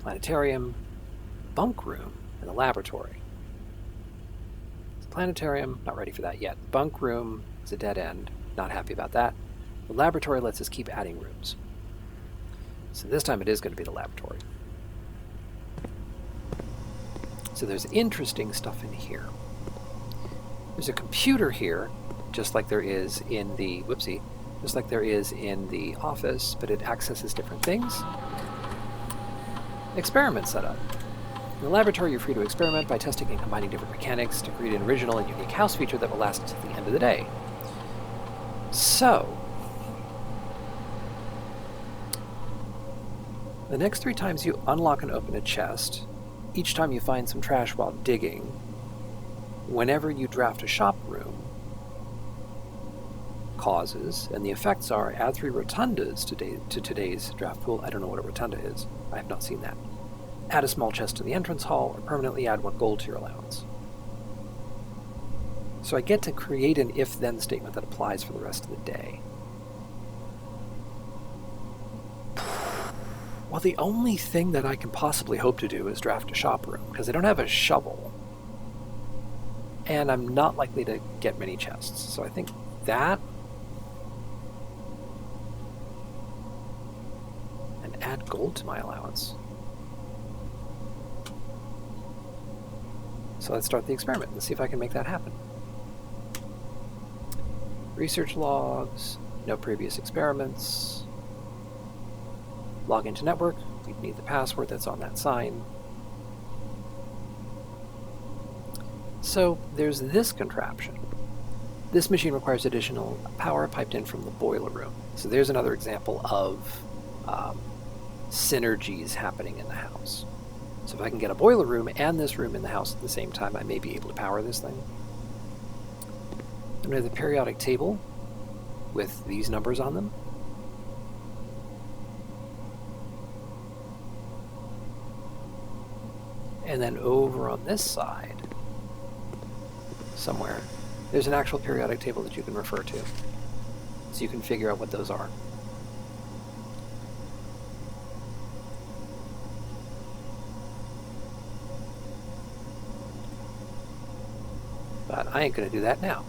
S1: Planetarium, bunk room, and the laboratory. The planetarium, not ready for that yet. Bunk room is a dead end, not happy about that. The laboratory lets us keep adding rooms. So this time it is going to be the laboratory. So there's interesting stuff in here. There's a computer here, just like there is in the, just like there is in the office, but it accesses different things. Experiment setup. In the laboratory, you're free to experiment by testing and combining different mechanics to create an original and unique house feature that will last until the end of the day. So, the next 3 times you unlock and open a chest, each time you find some trash while digging, whenever you draft a shop room, causes, and the effects are add 3 rotundas to today's draft pool. I don't know what a rotunda is. I have not seen that. Add a small chest to the entrance hall, or permanently add 1 gold to your allowance. So I get to create an if-then statement that applies for the rest of the day. Well, the only thing that I can possibly hope to do is draft a shop room, because I don't have a shovel. And I'm not likely to get many chests. So I think that, and add gold to my allowance. So let's start the experiment and see if I can make that happen. Research logs, no previous experiments. Log into network, we need the password that's on that sign. So there's this contraption. This machine requires additional power piped in from the boiler room. So there's another example of synergies happening in the house. So if I can get a boiler room and this room in the house at the same time, I may be able to power this thing. And we have the periodic table with these numbers on them. And then over on this side, somewhere, there's an actual periodic table that you can refer to. So you can figure out what those are. But I ain't going to do that now.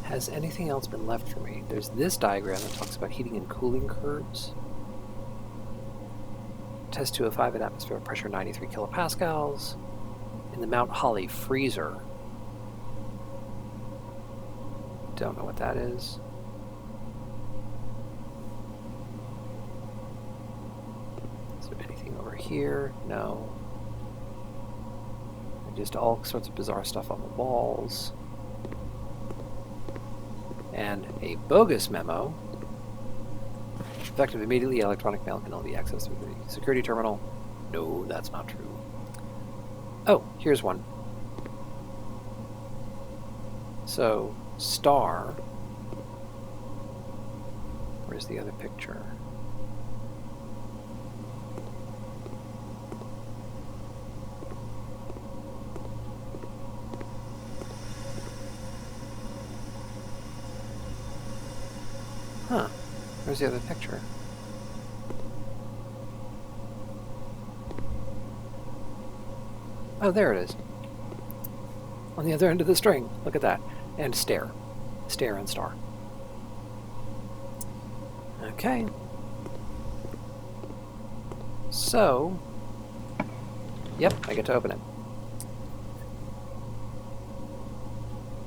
S1: Has anything else been left for me? There's this diagram that talks about heating and cooling curves. Test 205 at atmospheric pressure 93 kilopascals. In the Mount Holly freezer. Don't know what that is. Is there anything over here? No. Just all sorts of bizarre stuff on the walls. And a bogus memo. Effective immediately, electronic mail can only be accessed through the security terminal. No, that's not true. Oh, here's one. So, star. Where's the other picture? Huh. Where's the other picture? Oh, there it is. On the other end of the string. Look at that. And stare. Stare and star. Okay. So, yep, I get to open it.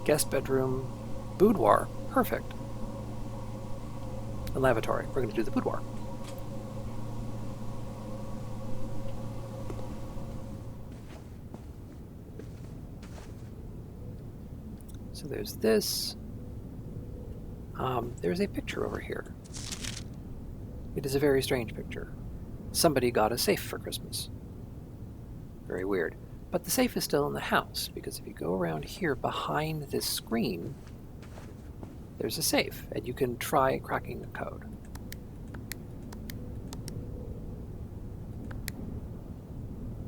S1: Guest bedroom, boudoir. Perfect. The lavatory. We're going to do the boudoir. So there's this. There's a picture over here. It is a very strange picture. Somebody got a safe for Christmas. Very weird. But the safe is still in the house, because if you go around here behind this screen, there's a safe, and you can try cracking the code.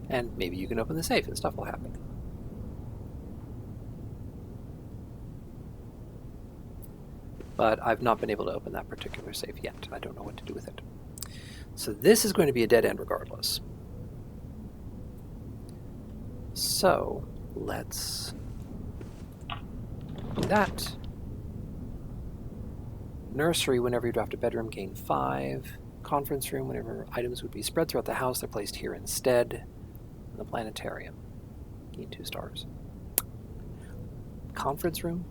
S1: And maybe you can open the safe and stuff will happen. but I've not been able to open that particular safe yet. I don't know what to do with it. So this is going to be a dead end regardless. So let's do that. Nursery, whenever you draft a bedroom, gain 5. Conference room, whenever items would be spread throughout the house, they're placed here instead. And the planetarium, gain 2 stars. Conference room?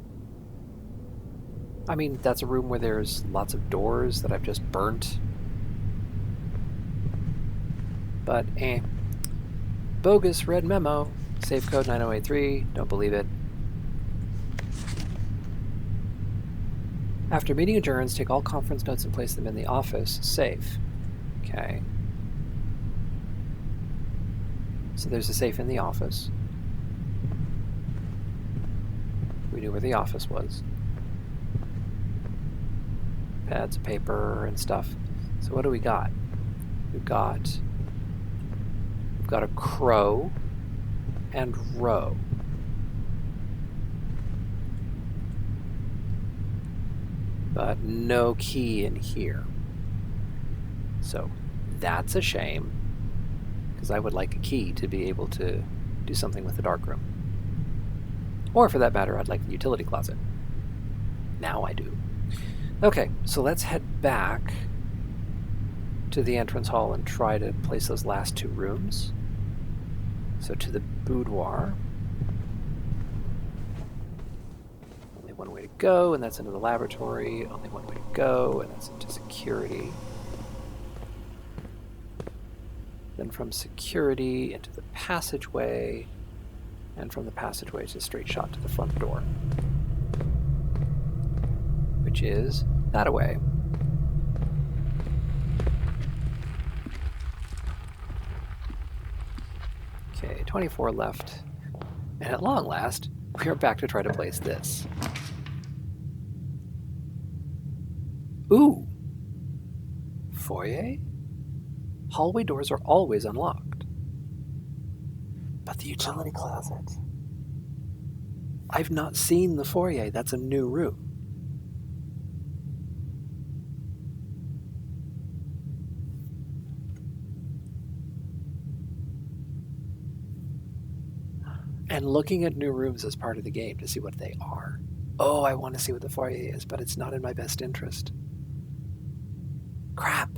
S1: I mean, that's a room where there's lots of doors that I've just burnt. But bogus red memo. Safe code 9083. Don't believe it. After meeting adjourns, take all conference notes and place them in the office. Safe. Okay. So there's a safe in the office. We knew where the office was. Pads of paper and stuff. So what do we got? We've got a crow and row. But no key in here. So that's a shame, because I would like a key to be able to do something with the darkroom. Or for that matter, I'd like the utility closet. Now I do. Okay, so let's head back to the entrance hall and try to place those last 2 rooms. So to the boudoir. Only one way to go, and that's into the laboratory. Only one way to go, and that's into security. Then from security into the passageway, and from the passageway it's a straight shot to the front door, which is that-a-way. Okay, 24 left. And at long last, we are back to try to place this. Ooh! Foyer? Hallway doors are always unlocked. But the utility closet. I've not seen the foyer. That's a new room. And looking at new rooms is part of the game to see what they are. Oh, I want to see what the foyer is, but it's not in my best interest. Crap.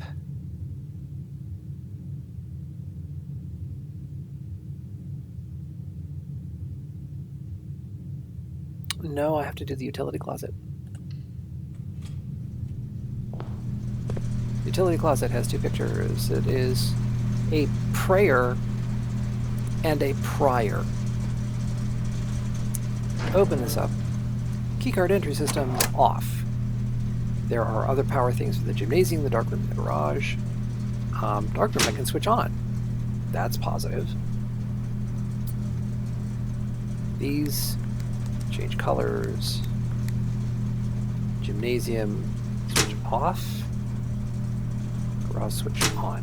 S1: No, I have to do the utility closet. The utility closet has 2 pictures. It is a prayer and a prior. Open this up. Keycard entry system off. There are other power things for the gymnasium, the darkroom, and the garage. Darkroom I can switch on. That's positive. These change colors. Gymnasium switch off. Garage switch on.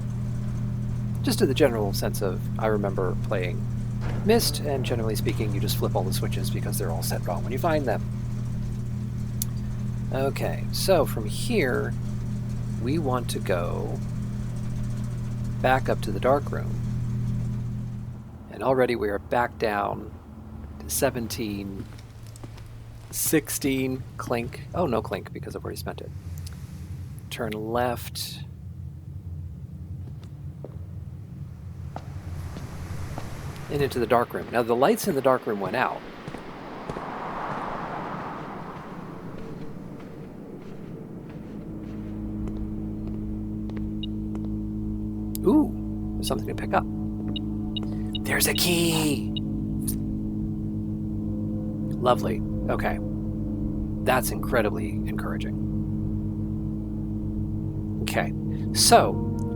S1: Just in the general sense of, I remember playing Myst, and generally speaking, you just flip all the switches because they're all set wrong when you find them. Okay, so from here, we want to go back up to the darkroom. And already we are back down to 17, 16, clink. Oh, no clink because I've already spent it. Turn left. And into the darkroom. Now the lights in the darkroom went out. Ooh, there's something to pick up. There's a key! Lovely. Okay. That's incredibly encouraging. Okay, so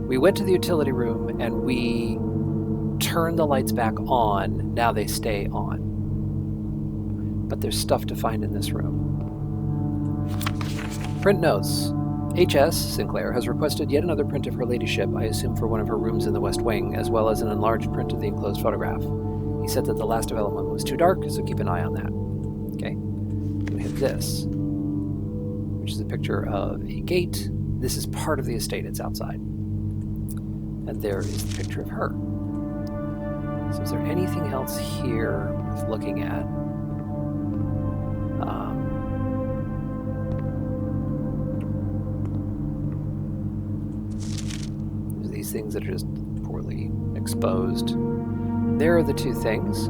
S1: we went to the utility room and we turned the lights back on. Now they stay on. But there's stuff to find in this room. Print notes. H.S. Sinclair has requested yet another print of her ladyship, I assume for one of her rooms in the West Wing, as well as an enlarged print of the enclosed photograph. He said that the last development was too dark, so keep an eye on that. Okay. We have this. which is a picture of a gate. This is part of the estate. It's outside. And there is the picture of her. So is there anything else here worth looking at? There's these things that are just poorly exposed. There are the two things.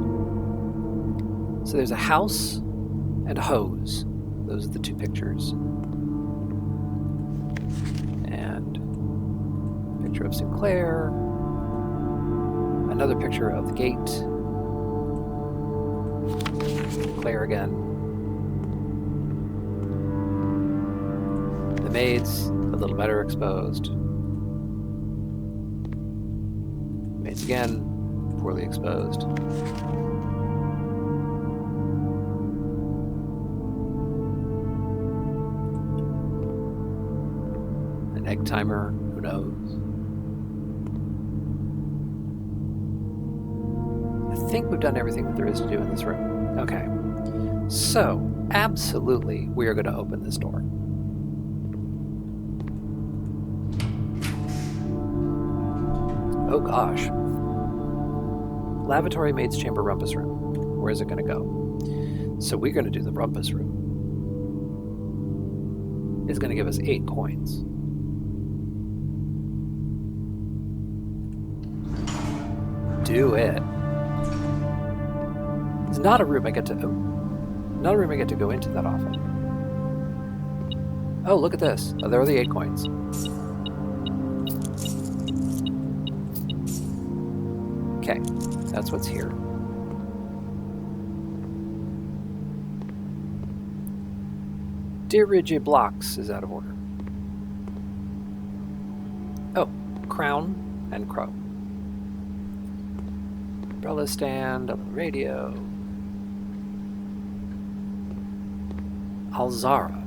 S1: So there's a house and a hose. Those are the two pictures. And a picture of Sinclair. Another picture of the gate. Sinclair again. The maids, a little better exposed. Maids again, poorly exposed. An egg timer, who knows? I think we've done everything that there is to do in this room. Okay. So, absolutely, we are going to open this door. Oh gosh. Lavatory, maid's chamber, rumpus room. Where is it going to go? So we're going to do the rumpus room. It's going to give us 8 coins. Do it. It's not a room I get to go into that often. Oh, look at this. Oh, there are the 8 coins. Okay, that's what's here. Dirige blocks is out of order. Oh, crown and crow. Umbrella stand, a little radio. Alzara.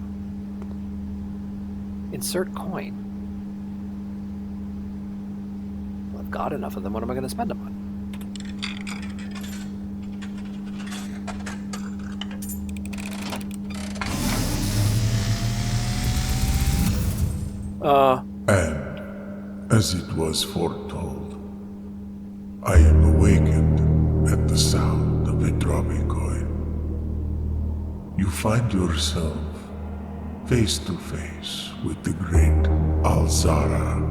S1: Insert coin. Well, I've got enough of them. What am I going to spend them on?
S3: And, as it was foretold, I am awakened at the sound of a dropping coin. You find yourself face to face with the great Alzara.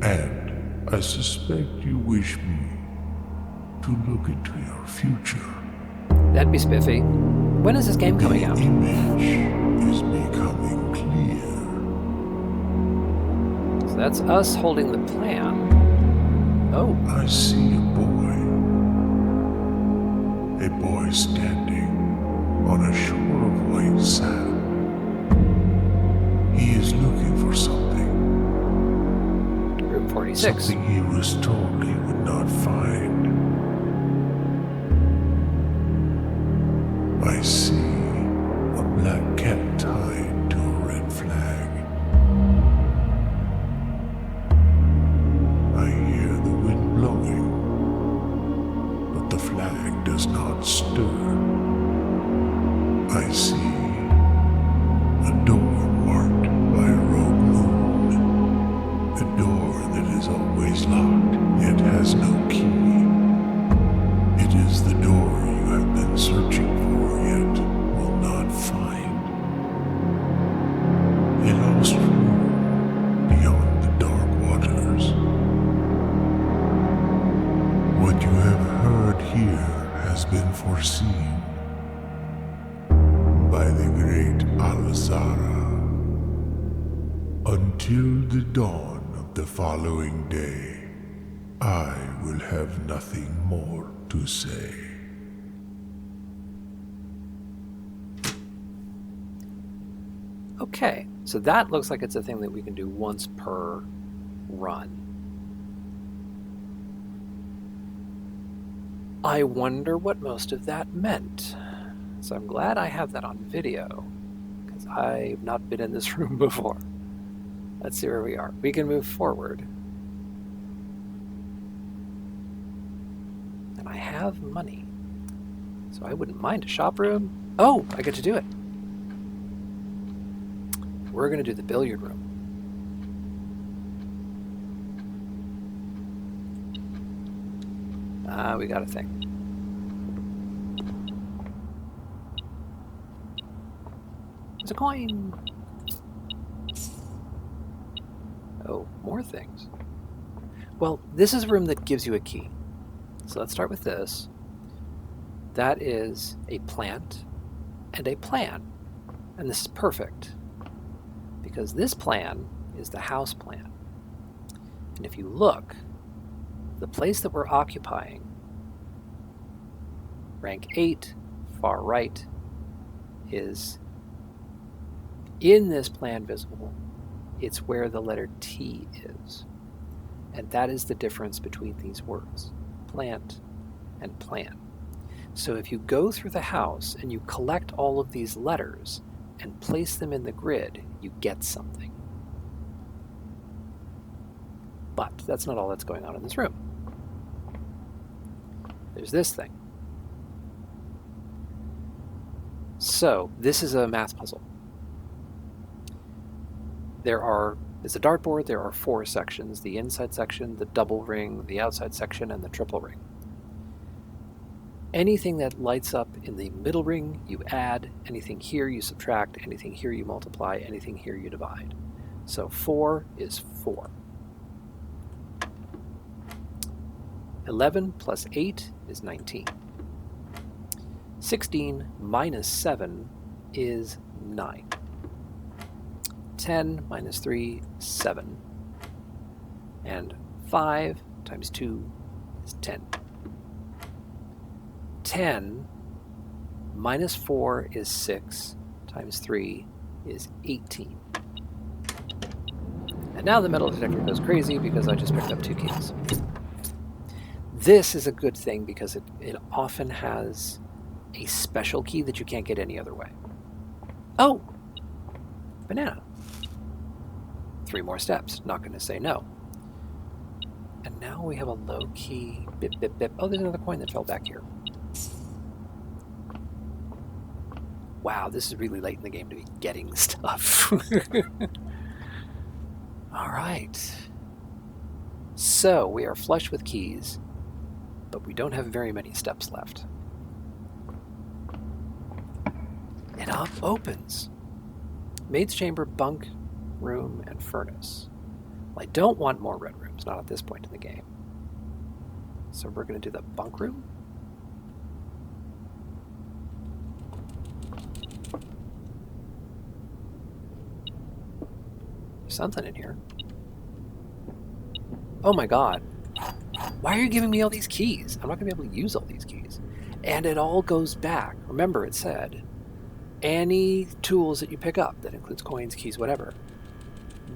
S3: And I suspect you wish me to look into your future.
S1: That'd be spiffy. When is this game coming out?
S3: The image is becoming clear.
S1: So that's us holding the plan. Oh.
S3: I see a boy standing on a shore of white sand. He is looking for something.
S1: Room 46.
S3: Something he was told he would not find. I see a black cat tied to a red flag. I hear the wind blowing, but the flag does not stir. I see a door marked by a rogue moon. A door that is always locked, yet has no key. It is the door you have been searching for, yet will not find. A lost room beyond the dark waters. What you have heard here has been foreseen by the great Alzara. Until the dawn of the following day, I will have nothing more to say.
S1: Okay, so that looks like it's a thing that we can do once per run. I wonder what most of that meant. So I'm glad I have that on video, because I've not been in this room before. Let's see where we are. We can move forward. And I have money. So I wouldn't mind a shop room. Oh, I get to do it. we're going to do the billiard room. We got a thing. There's a coin. Oh, more things. Well, this is a room that gives you a key. So let's start with this. That is a plant and a plan. And this is perfect because this plan is the house plan. And if you look, the place that we're occupying, rank 8, far right, is in this plan visible. It's where the letter T is. And that is the difference between these words, plant and plan. So if you go through the house and you collect all of these letters and place them in the grid, you get something. But that's not all that's going on in this room. There's this thing. So this is a math puzzle. There's a dartboard. There are 4 sections: the inside section, the double ring, the outside section, and the triple ring. Anything that lights up in the middle ring, you add. Anything here, you subtract. Anything here, you multiply. Anything here, you divide. So 4 is 4. 11 plus 8 is 19. 16 minus 7 is 9. 10 minus 3 is 7. And 5 times 2 is 10. 10 minus 4 is 6, times 3 is 18. And now the metal detector goes crazy because I just picked up 2 keys. This is a good thing because it often has a special key that you can't get any other way. Oh! Banana. 3 more steps. Not going to say no. And now we have a low key bip bip bip. Oh, there's another coin that fell back here. Wow, this is really late in the game to be getting stuff. All right. So we are flush with keys, but we don't have very many steps left. It opens. Maid's chamber, bunk, room, and furnace. Well, I don't want more red rooms, not at this point in the game. So we're going to do the bunk room. There's something in here. Oh my god. Why are you giving me all these keys? I'm not going to be able to use all these keys. And it all goes back. Remember, it said any tools that you pick up, that includes coins, keys, whatever,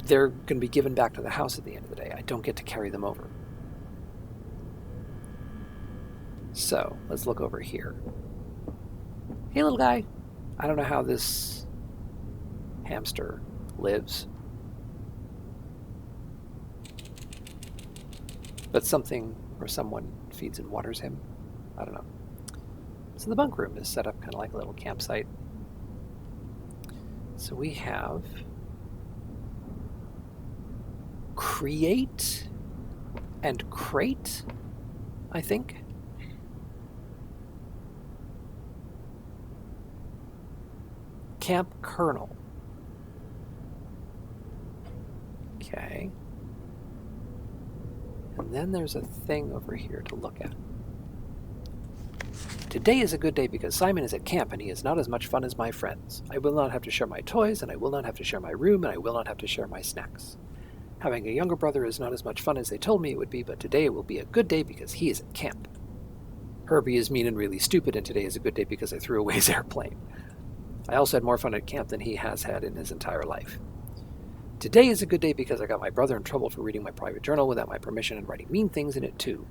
S1: they're going to be given back to the house at the end of the day. I don't get to carry them over. So, let's look over here. Hey, little guy. I don't know how this hamster lives. But something or someone feeds and waters him. I don't know. So the bunk room is set up kind of like a little campsite. So we have create and crate, I think. Camp kernel. Okay. And then there's a thing over here to look at. Today is a good day because Simon is at camp and he is not as much fun as my friends. I will not have to share my toys, and I will not have to share my room, and I will not have to share my snacks. Having a younger brother is not as much fun as they told me it would be, but today will be a good day because he is at camp. Herbie is mean and really stupid, and today is a good day because I threw away his airplane. I also had more fun at camp than he has had in his entire life. Today is a good day because I got my brother in trouble for reading my private journal without my permission and writing mean things in it too.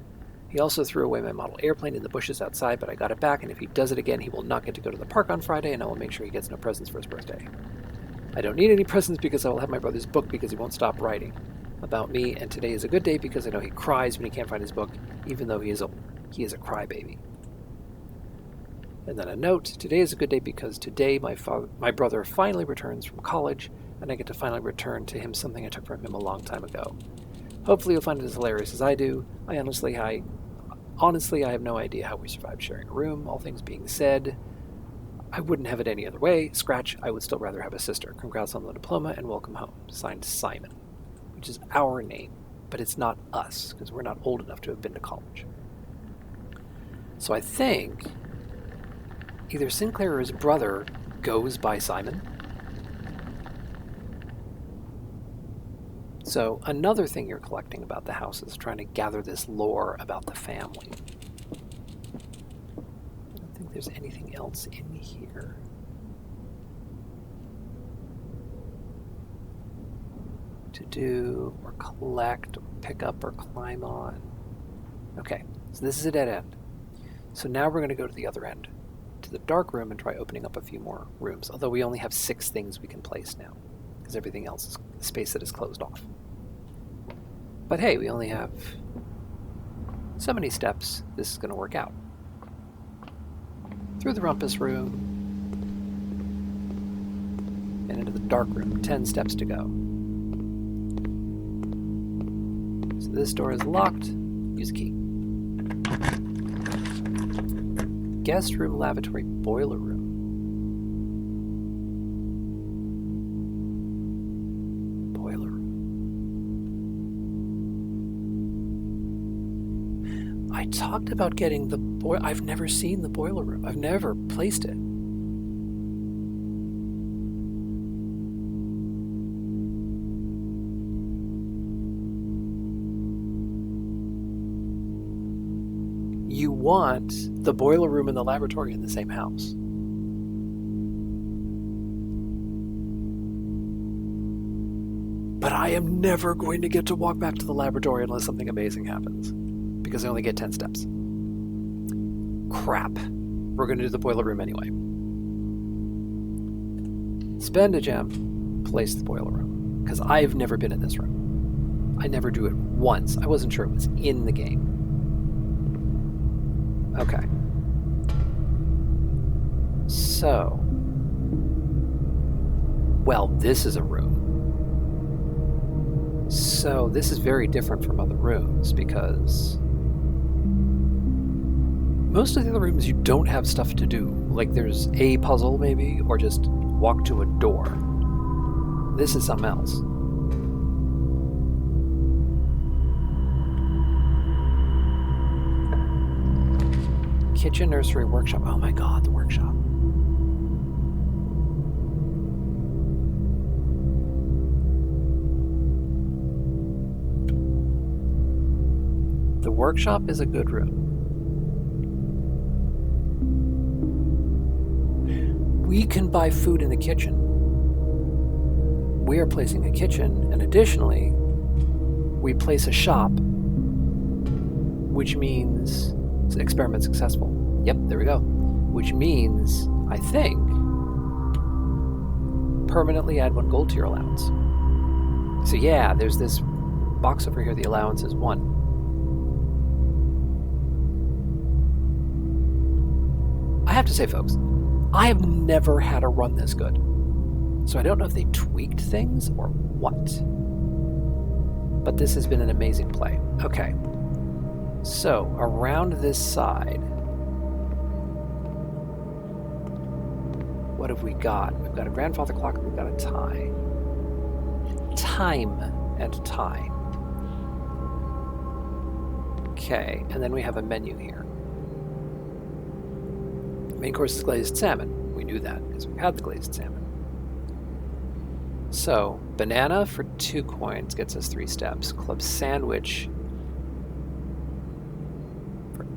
S1: He also threw away my model airplane in the bushes outside, but I got it back, and if he does it again, he will not get to go to the park on Friday, and I will make sure he gets no presents for his birthday. I don't need any presents because I will have my brother's book because he won't stop writing about me, and today is a good day because I know he cries when he can't find his book, even though he is a crybaby. And then a note, today is a good day because today my brother finally returns from college, and I get to finally return to him something I took from him a long time ago. Hopefully you'll find it as hilarious as I do. Honestly, I have no idea how we survived sharing a room. All things being said, I wouldn't have it any other way. Scratch, I would still rather have a sister. Congrats on the diploma and welcome home. Signed, Simon, which is our name, but it's not us, because we're not old enough to have been to college. So I think either Sinclair or his brother goes by Simon. So another thing you're collecting about the house is trying to gather this lore about the family. I don't think there's anything else in here. To do or collect or pick up or climb on. Okay, so this is a dead end. So now we're going to go to the other end, to the dark room, and try opening up a few more rooms, although we only have 6 things we can place now, because everything else is space that is closed off. But hey, we only have so many steps. This is going to work out. Through the rumpus room and into the dark room. 10 steps to go. So this door is locked. Use a key. Guest room, lavatory, boiler room. Boiler room. I talked about getting the boiler. I've never seen the boiler room. I've never placed it. You want the boiler room and the laboratory in the same house. But I am never going to get to walk back to the laboratory unless something amazing happens, because I only get 10 steps. Crap. We're going to do the boiler room anyway. Spend a gem, place the boiler room, because I've never been in this room. I never drew it once. I wasn't sure it was in the game. Okay. So. Well, this is a room. So this is very different from other rooms because most of the other rooms you don't have stuff to do. Like there's a puzzle maybe, or just walk to a door. This is something else. Kitchen, nursery, workshop. Oh my god, the workshop. The workshop is a good room. We can buy food in the kitchen. We are placing a kitchen, and additionally, we place a shop, which means experiment successful. Yep, there we go. Which means, I think, permanently add 1 gold to your allowance. So yeah, there's this box over here, the allowance is 1. I have to say, folks, I have never had a run this good. So I don't know if they tweaked things or what. But this has been an amazing play. Okay. So, around this side, what have we got? We've got a grandfather clock, we've got a tie. Time and tie. Okay, and then we have a menu here. The main course is glazed salmon. We knew that because we've had the glazed salmon. So, banana for 2 coins gets us 3 steps. Club sandwich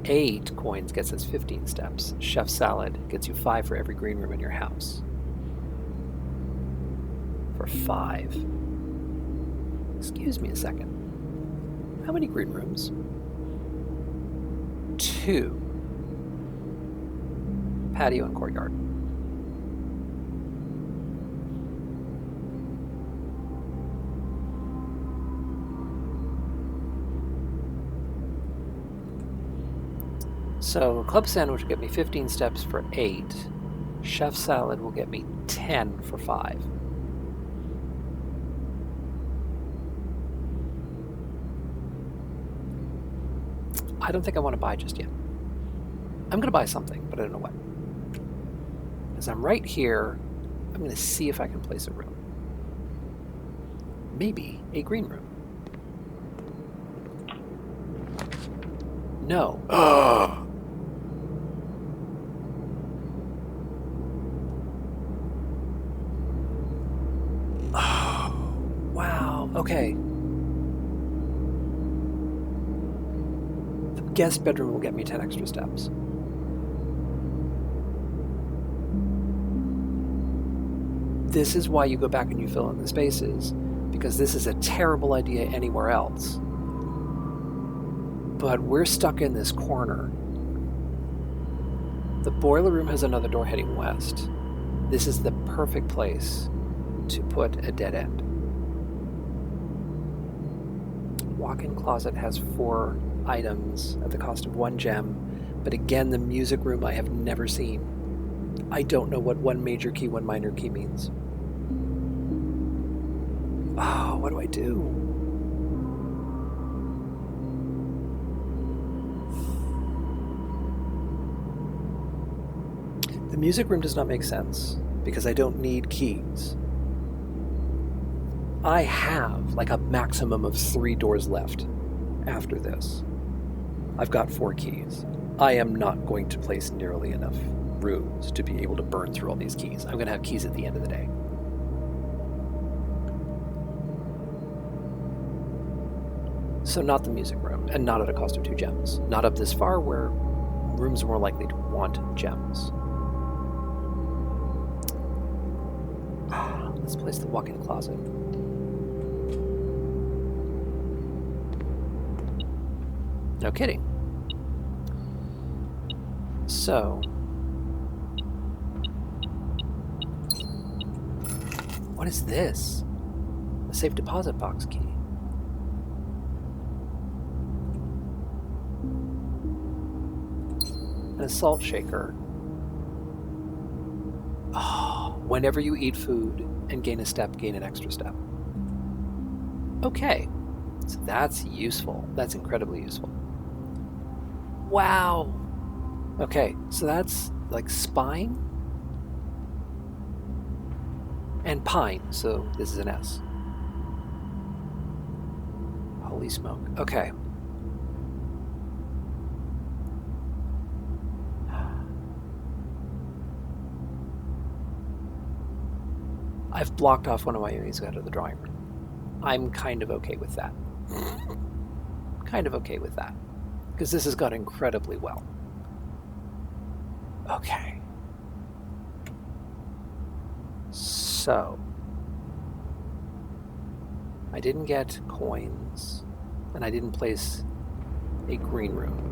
S1: 8 coins gets us 15 steps. Chef salad gets you 5 for every green room in your house. For 5. Excuse me a second. How many green rooms? 2. Patio and courtyard. So, club sandwich will get me 15 steps for 8. Chef salad will get me 10 for 5. I don't think I want to buy just yet. I'm going to buy something, but I don't know what. As I'm right here, I'm going to see if I can place a room. Maybe a green room. No. Wow. Okay. The guest bedroom will get me 10 extra steps. This is why you go back and you fill in the spaces, because this is a terrible idea anywhere else. But we're stuck in this corner. The boiler room has another door heading west. This is the perfect place to put a dead end. Walk-in closet has 4 items at the cost of 1 gem, but again, the music room I have never seen. I don't know what 1 major key, 1 minor key means. Oh, what do I do? The music room does not make sense because I don't need keys. I have like a maximum of 3 doors left after this. I've got 4 keys. I am not going to place nearly enough rooms to be able to burn through all these keys. I'm going to have keys at the end of the day. So not the music room, and not at a cost of 2 gems. Not up this far where rooms are more likely to want gems. Let's place the walk-in closet. No kidding. So, what is this? A safe deposit box key. An assault shaker. Oh, whenever you eat food and gain a step, gain an extra step. Okay, so that's useful. That's incredibly useful. Wow. Okay, so that's like spine and pine, so this is an S. Holy smoke. Okay. I've blocked off one of my enemies out of the drawing room. I'm kind of okay with that. Kind of okay with that. Because this has gone incredibly well. Okay. So. I didn't get coins. And I didn't place a green room.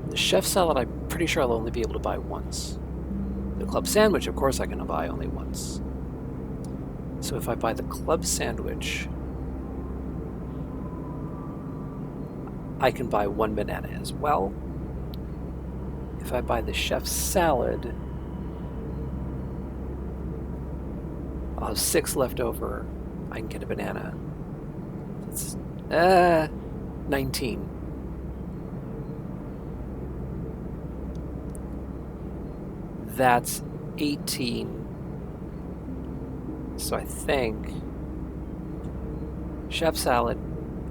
S1: The chef salad, I'm pretty sure I'll only be able to buy once. The club sandwich, of course, I can buy only once. So if I buy the club sandwich, I can buy 1 banana as well. If I buy the chef's salad, I'll have 6 left over. I can get a banana. It's 19. That's 18. So I think chef salad.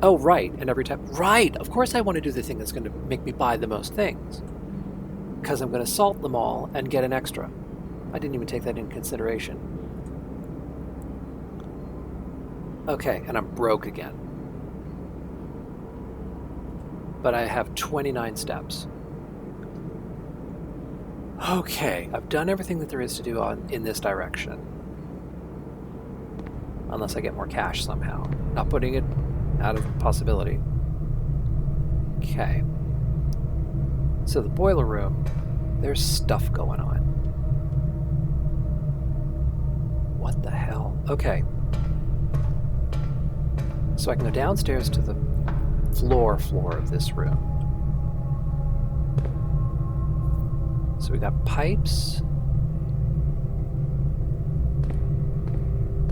S1: Oh, right. And every time. Right. Of course I want to do the thing that's going to make me buy the most things. Because I'm going to salt them all and get an extra. I didn't even take that into consideration. Okay, and I'm broke again. But I have 29 steps. Okay, I've done everything that there is to do in this direction. Unless I get more cash somehow. Not putting it out of possibility. Okay. So the boiler room, there's stuff going on. What the hell? Okay. So I can go downstairs to the floor of this room. So we got pipes.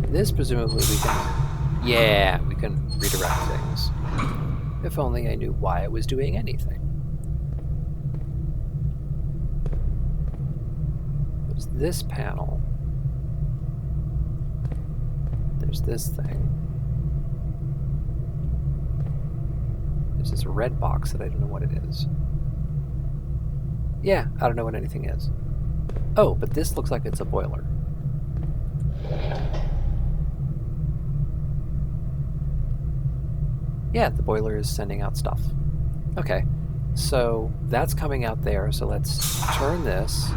S1: This presumably we can... Yeah, we can redirect things. If only I knew why it was doing anything. There's this panel. There's this thing. There's this red box that I don't know what it is. Yeah, I don't know what anything is. Oh, but this looks like it's a boiler. Yeah, the boiler is sending out stuff. Okay, so that's coming out there, so let's turn this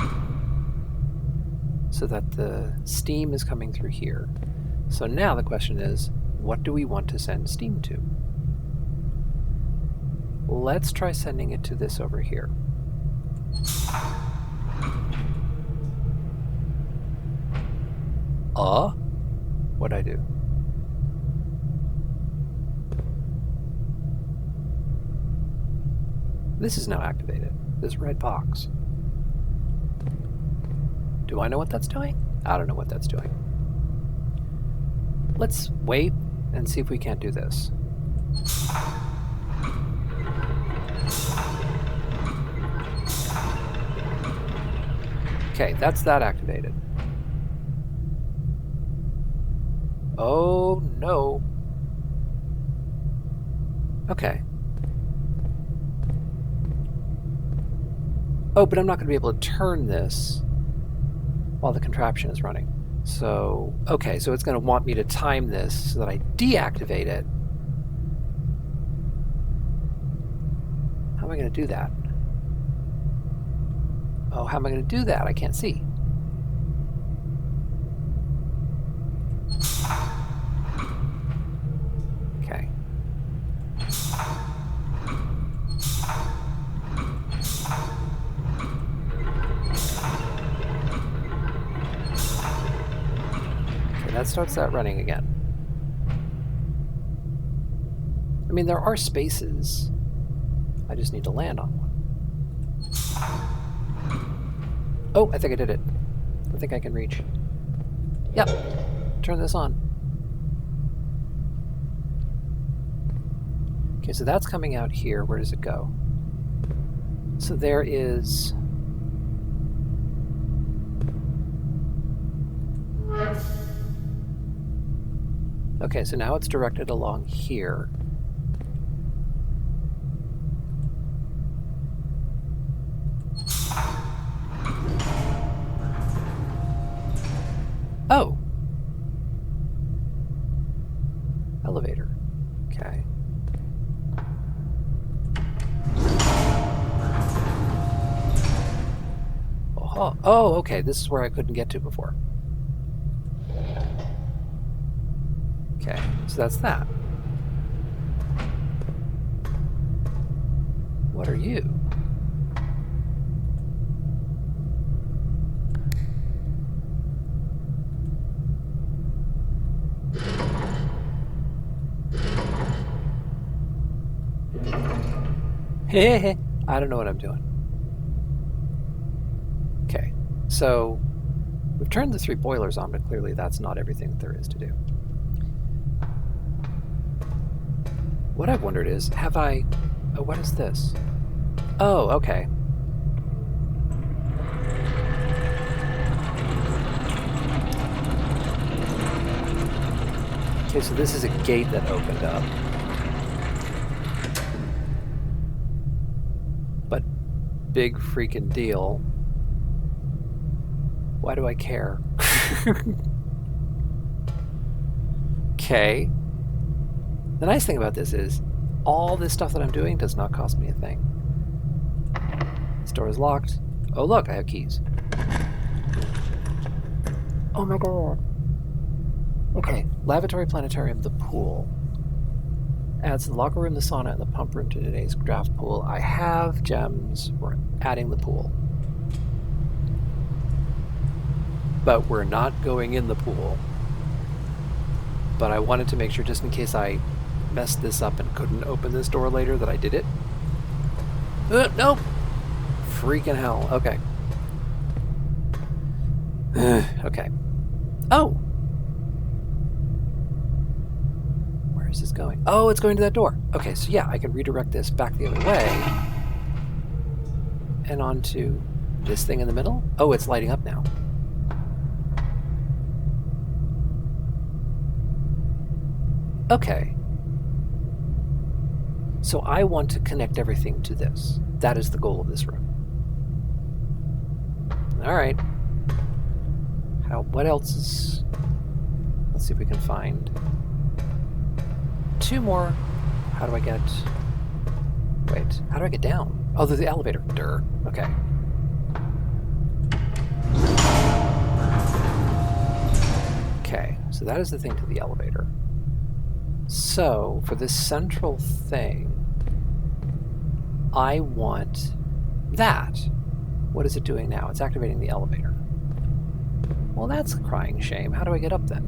S1: so that the steam is coming through here. So now the question is, what do we want to send steam to? Let's try sending it to this over here. What'd I do? This is now activated, this red box. Do I know what that's doing? I don't know what that's doing. Let's wait and see if we can't do this. Okay, that's that activated. Oh no. Okay. Oh, but I'm not going to be able to turn this while the contraption is running. So, okay, so it's going to want me to time this so that I deactivate it. How am I going to do that? Oh, how am I going to do that? I can't see. Okay. Okay, that starts that running again. I mean, there are spaces. I just need to land on one. Oh, I think I did it. I think I can reach. Yep. Turn this on. Okay, so that's coming out here. Where does it go? So there is... Okay, so now it's directed along here. Oh! Elevator. Okay. Oh, okay, this is where I couldn't get to before. Okay, so that's that. What are you? Hey, I don't know what I'm doing. Okay, so we've turned the 3 boilers on, but clearly that's not everything that there is to do. What I've wondered is, have I... Oh, what is this? Oh, okay. Okay, so this is a gate that opened up. But big freaking deal. Why do I care? Okay. The nice thing about this is, all this stuff that I'm doing does not cost me a thing. This door is locked. Oh look, I have keys. Oh my god. Okay, lavatory, planetarium, the pool. Adds the locker room, the sauna, and the pump room to today's draft pool. I have gems. We're adding the pool. But we're not going in the pool. But I wanted to make sure, just in case I messed this up and couldn't open this door later, that I did it. Nope. Freaking hell. Okay. Okay. Oh! going? Oh, it's going to that door. Okay, so yeah, I can redirect this back the other way. And onto this thing in the middle. Oh, it's lighting up now. Okay. So I want to connect everything to this. That is the goal of this room. All right. What else is... Let's see if we can find 2 more. How do I get... Wait, how do I get down? Oh, there's the elevator. Durr. Okay. Okay, so that is the thing to the elevator. So, for this central thing, I want that. What is it doing now? It's activating the elevator. Well, that's a crying shame. How do I get up then?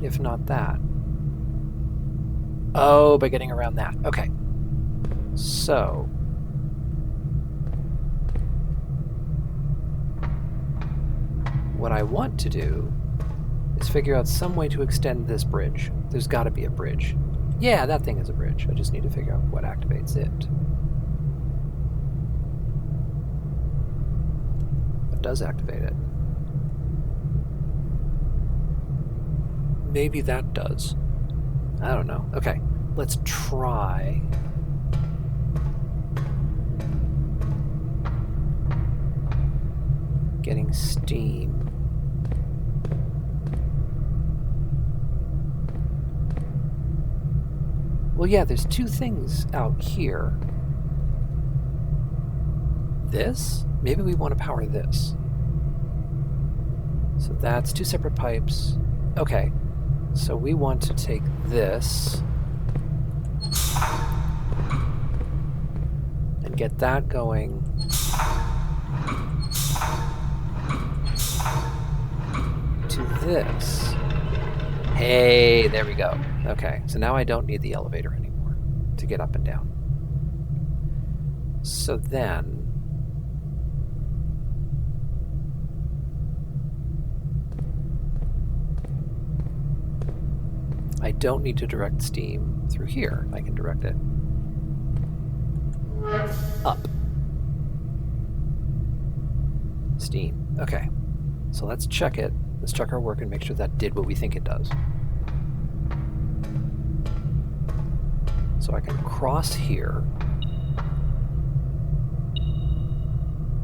S1: If not that. Oh, by getting around that. Okay. So... what I want to do is figure out some way to extend this bridge. There's got to be a bridge. Yeah, that thing is a bridge. I just need to figure out what activates it. What does activate it? Maybe that does. I don't know. Okay, let's try. Getting steam. Well, yeah, there's 2 things out here. This? Maybe we want to power this. So that's 2 separate pipes. Okay, so we want to take this and get that going. To this. Hey, there we go. Okay, so now I don't need the elevator anymore to get up and down. So then... I don't need to direct steam through here. I can direct it up. Steam. Okay. So let's check it. Let's check our work and make sure that did what we think it does. So I can cross here.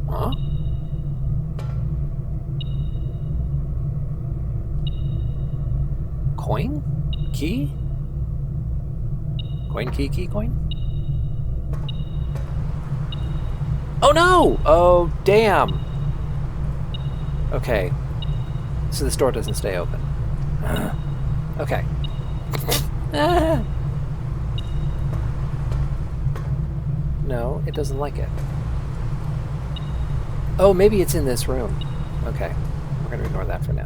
S1: Huh? Coin? Key? Coin, key, key, coin? Oh no! Oh, damn! Okay. So this door doesn't stay open. Okay. No, it doesn't like it. Oh, maybe it's in this room. Okay. We're going to ignore that for now.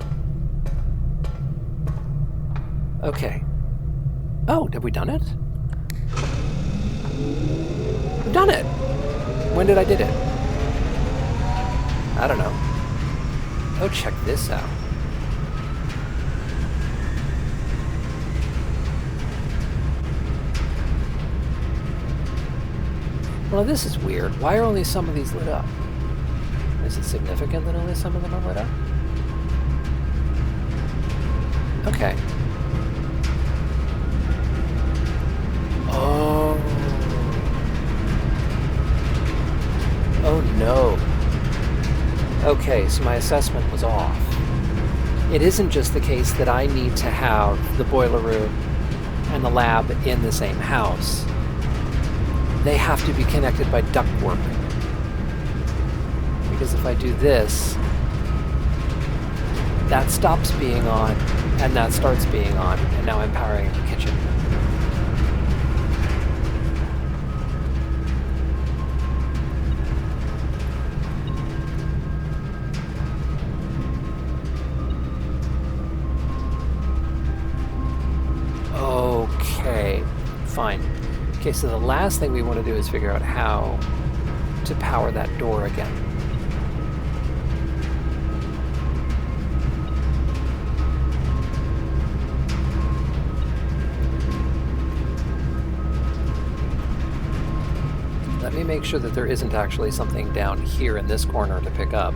S1: Okay. Oh, have we done it? We've done it! When did I did it? I don't know. Oh, check this out. Well, this is weird. Why are only some of these lit up? Is it significant that only some of them are lit up? Okay. Oh. Oh no. Okay, so my assessment was off. It isn't just the case that I need to have the boiler room and the lab in the same house. They have to be connected by ductwork. Because if I do this, that stops being on, and that starts being on, and now I'm powering the kitchen. Okay, fine. Okay, so the last thing we want to do is figure out how to power that door again. me make sure that there isn't actually something down here in this corner to pick up.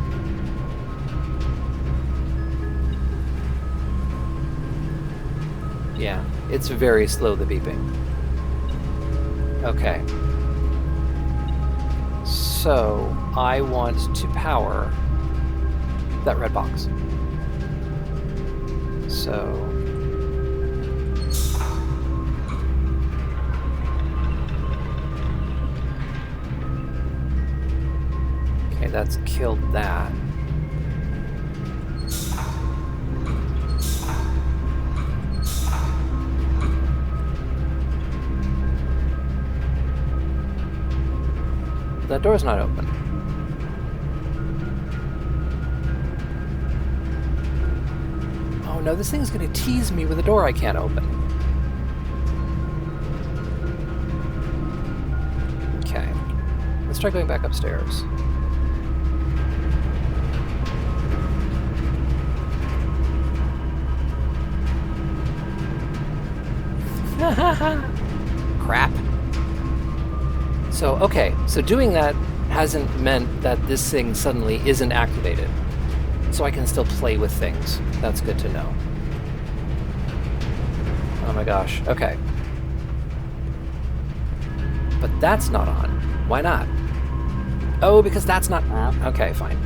S1: Yeah, it's very slow, the beeping. Okay. So, I want to power that red box. So... okay, that's killed that. That door's not open. Oh no, this thing's gonna tease me with a door I can't open. Okay. Let's try going back upstairs. Crap. So, okay, so doing that hasn't meant that this thing suddenly isn't activated. So I can still play with things. That's good to know. Oh my gosh, okay. But that's not on. Why not? Oh, because that's not... okay, fine.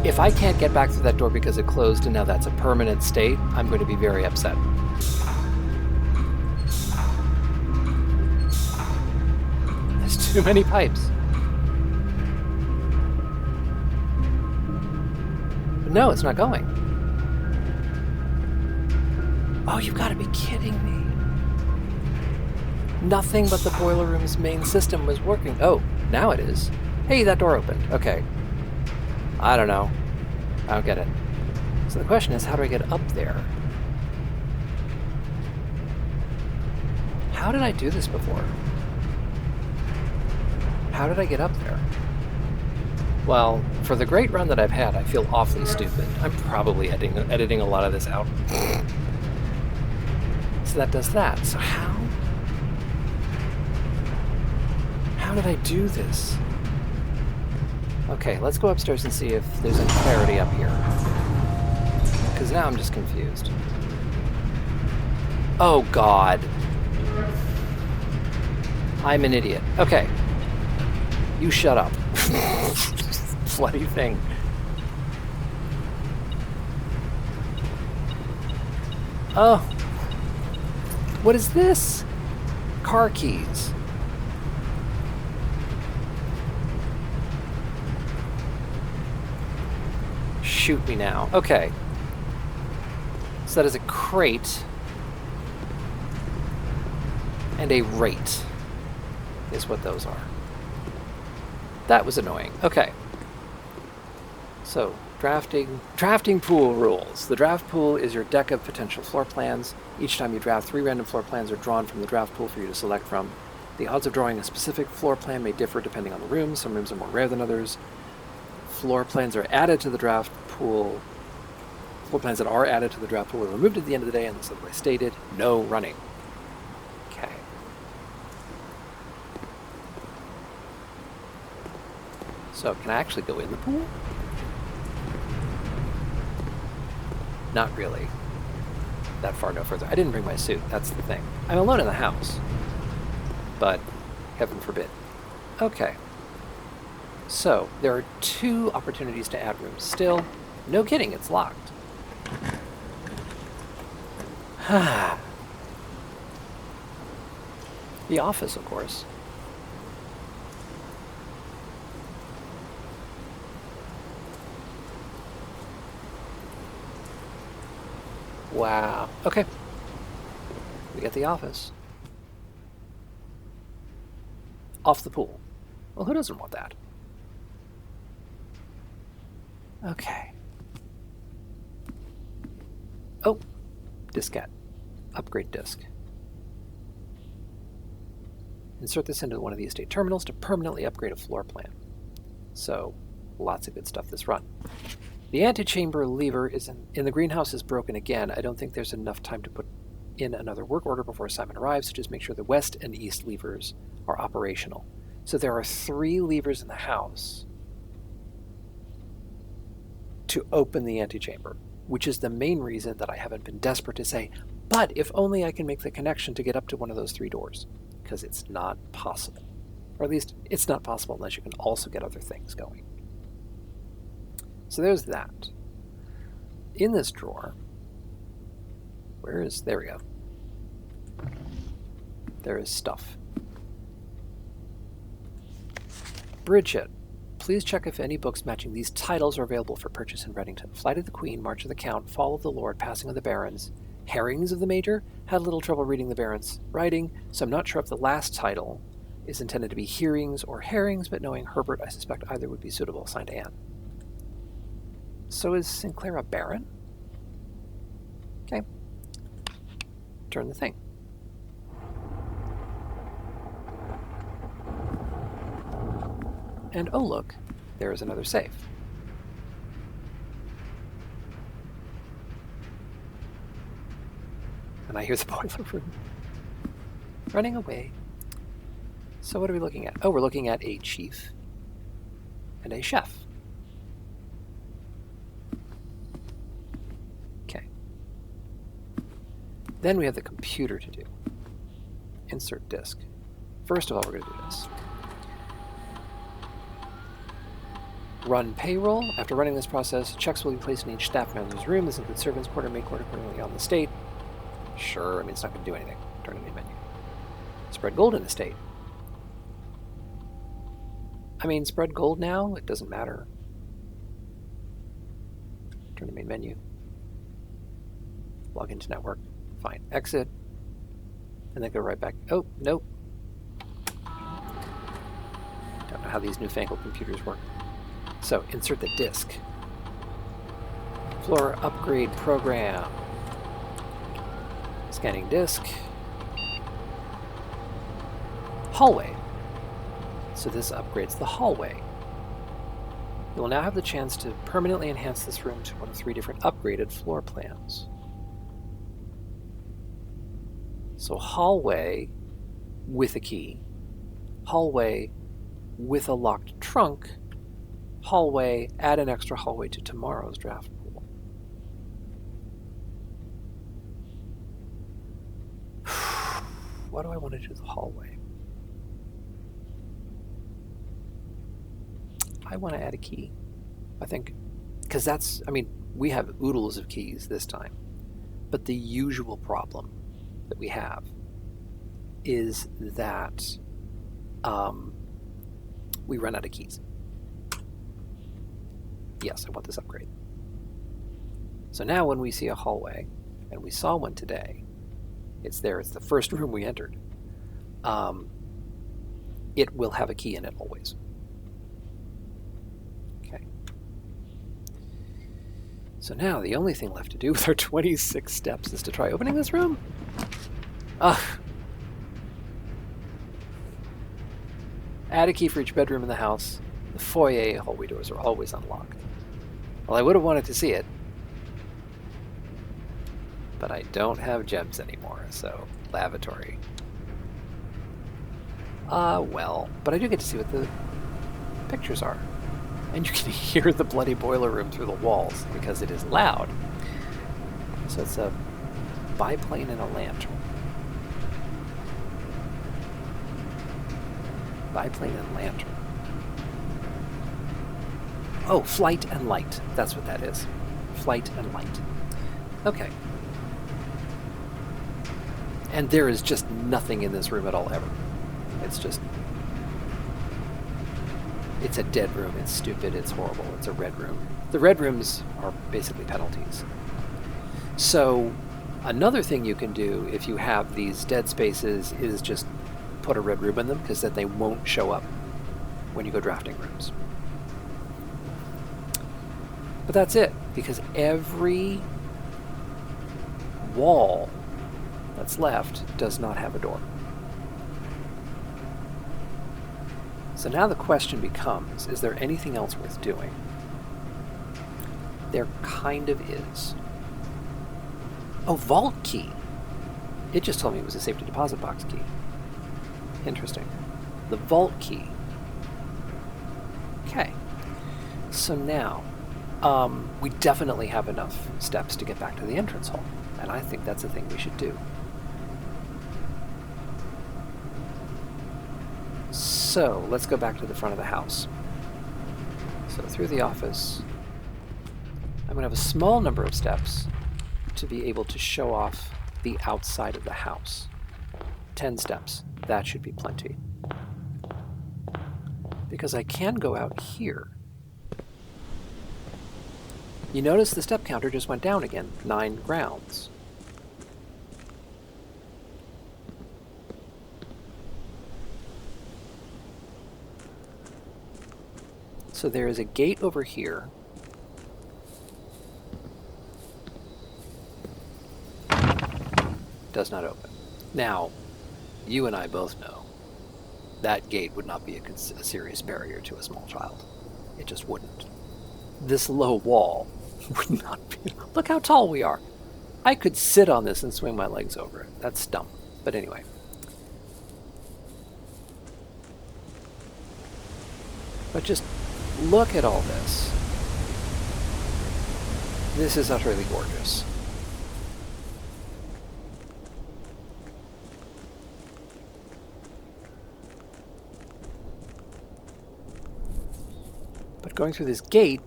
S1: If I can't get back through that door because it closed and now that's a permanent state, I'm going to be very upset. Too many pipes. But no, it's not going. Oh, you've got to be kidding me. Nothing but the boiler room's main system was working. Oh, now it is. Hey, that door opened. Okay. I don't know. I don't get it. So the question is, how do I get up there? How did I do this before? How did I get up there? Well, for the great run that I've had, I feel awfully stupid. I'm probably editing a lot of this out. So that does that. So how did I do this? Okay, let's go upstairs and see if there's any clarity up here. Because now I'm just confused. Oh, God. I'm an idiot. Okay. You shut up. Bloody thing. Oh. What is this? Car keys. Shoot me now. Okay. So that is a crate. And a rate. Is what those are. That was annoying. Okay. So, drafting pool rules. The draft pool is your deck of potential floor plans. Each time you draft, 3 random floor plans are drawn from the draft pool for you to select from. The odds of drawing a specific floor plan may differ depending on the room. Some rooms are more rare than others. Floor plans are added to the draft pool. Floor plans that are added to the draft pool are removed at the end of the day, and this is otherwise stated. No running. Okay. So, can I actually go in the pool? Not really. That far no further. I didn't bring my suit, that's the thing. I'm alone in the house. But, heaven forbid. Okay. So, there are 2 opportunities to add rooms still. No kidding, it's locked. The office, of course. Wow. Okay. We get the office. Off the pool. Well, who doesn't want that? Okay. Oh, diskette. Upgrade disk. Insert this into one of the estate terminals to permanently upgrade a floor plan. So, lots of good stuff this run. The antechamber lever is in the greenhouse is broken again. I don't think there's enough time to put in another work order before Simon arrives, so just make sure the west and east levers are operational. So there are 3 levers in the house to open the antechamber, which is the main reason that I haven't been desperate to say, but if only I can make the connection to get up to one of those 3 doors, because it's not possible. Or at least it's not possible unless you can also get other things going. So there's that. In this drawer, there we go. There is stuff. Bridget, please check if any books matching these titles are available for purchase in Reddington. Flight of the Queen, March of the Count, Fall of the Lord, Passing of the Barons, Herrings of the Major. Had a little trouble reading the Baron's writing, so I'm not sure if the last title is intended to be Hearings or Herrings, but knowing Herbert, I suspect either would be suitable. Signed, Anne. So is Sinclair a Baron? Okay. Turn the thing. And oh look, there is another safe. And I hear the boiler room running away. So what are we looking at? Oh, we're looking at a chief and a chef. Okay. Then we have the computer to do. Insert disk. First of all, we're going to do this. Run payroll. After running this process, checks will be placed in each staff member's room. This includes servants' quarter, maid quarter, accordingly on the state. Sure, I mean, it's not going to do anything. Turn to the menu. Spread gold in the state. I mean, spread gold now? It doesn't matter. Turn to main menu. Log into network. Fine. Exit. And then go right back. Oh, nope. Don't know how these newfangled computers work. So, insert the disk. Floor upgrade program. Scanning disk. Hallway. So this upgrades the hallway. You will now have the chance to permanently enhance this room to one of 3 different upgraded floor plans. So hallway with a key, hallway with a locked trunk, hallway, add an extra hallway to tomorrow's draft pool. What do I want to do with the hallway? I want to add a key, I think, because that's, I mean, we have oodles of keys this time, but the usual problem that we have is that we run out of keys. Yes, I want this upgrade. So now when we see a hallway, and we saw one today, it's there, it's the first room we entered, it will have a key in it always. Okay. So now the only thing left to do with our 26 steps is to try opening this room. Ugh. Add a key for each bedroom in the house. The foyer hallway doors are always unlocked. Well, I would have wanted to see it, but I don't have gems anymore, so lavatory. Well, but I do get to see what the pictures are. And you can hear the bloody boiler room through the walls because it is loud. So it's a biplane and a lantern. Biplane and lantern. Oh, flight and light. That's what that is. Flight and light. Okay. And there is just nothing in this room at all, ever. It's just... It's a dead room. It's stupid. It's horrible. It's a red room. The red rooms are basically penalties. So, another thing you can do if you have these dead spaces is just put a red room in them, because then they won't show up when you go drafting rooms. But that's it, because every wall that's left does not have a door. So now the question becomes, is there anything else worth doing? There kind of is. Oh, vault key. It just told me it was a safety deposit box key. Interesting. The vault key. Okay. So now, we definitely have enough steps to get back to the entrance hall, and I think that's the thing we should do. So, let's go back to the front of the house. So through the office, I'm going to have a small number of steps to be able to show off the outside of the house. 10 steps. That should be plenty. Because I can go out here. You notice the step counter just went down again, 9 grounds. So there is a gate over here. Does not open. Now, you and I both know that gate would not be a serious barrier to a small child. It just wouldn't. This low wall would not be. Look how tall we are. I could sit on this and swing my legs over it. That's dumb. But anyway. But just look at all this. This is utterly gorgeous. But going through this gate,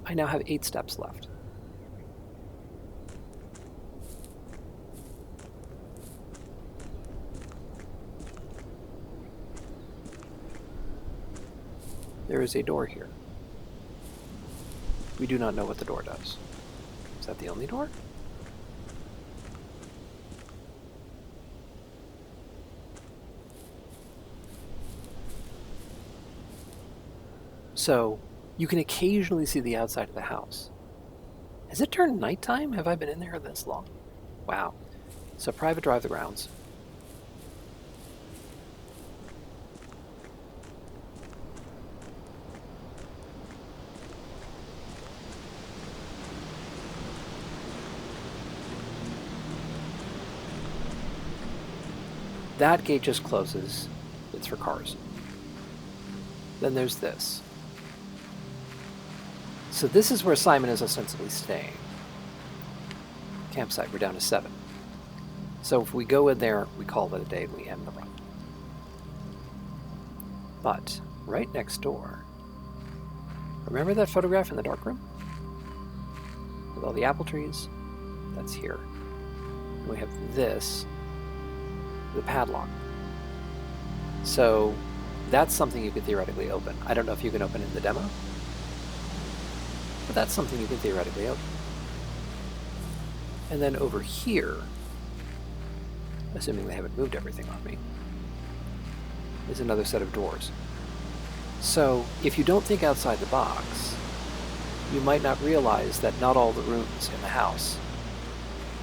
S1: I now have 8 steps left. There is a door here. We do not know what the door does. Is that the only door? So, you can occasionally see the outside of the house. Has it turned nighttime? Have I been in there this long? Wow. So private drive the grounds. That gate just closes. It's for cars. Then there's this. So this is where Simon is ostensibly staying. Campsite, we're down to 7. So if we go in there, we call it a day and we end the run. But right next door, remember that photograph in the darkroom? With all the apple trees? That's here. And we have this, the padlock. So that's something you could theoretically open. I don't know if you can open it in the demo, but that's something you can theoretically open. And then over here, assuming they haven't moved everything on me, is another set of doors. So if you don't think outside the box, you might not realize that not all the rooms in the house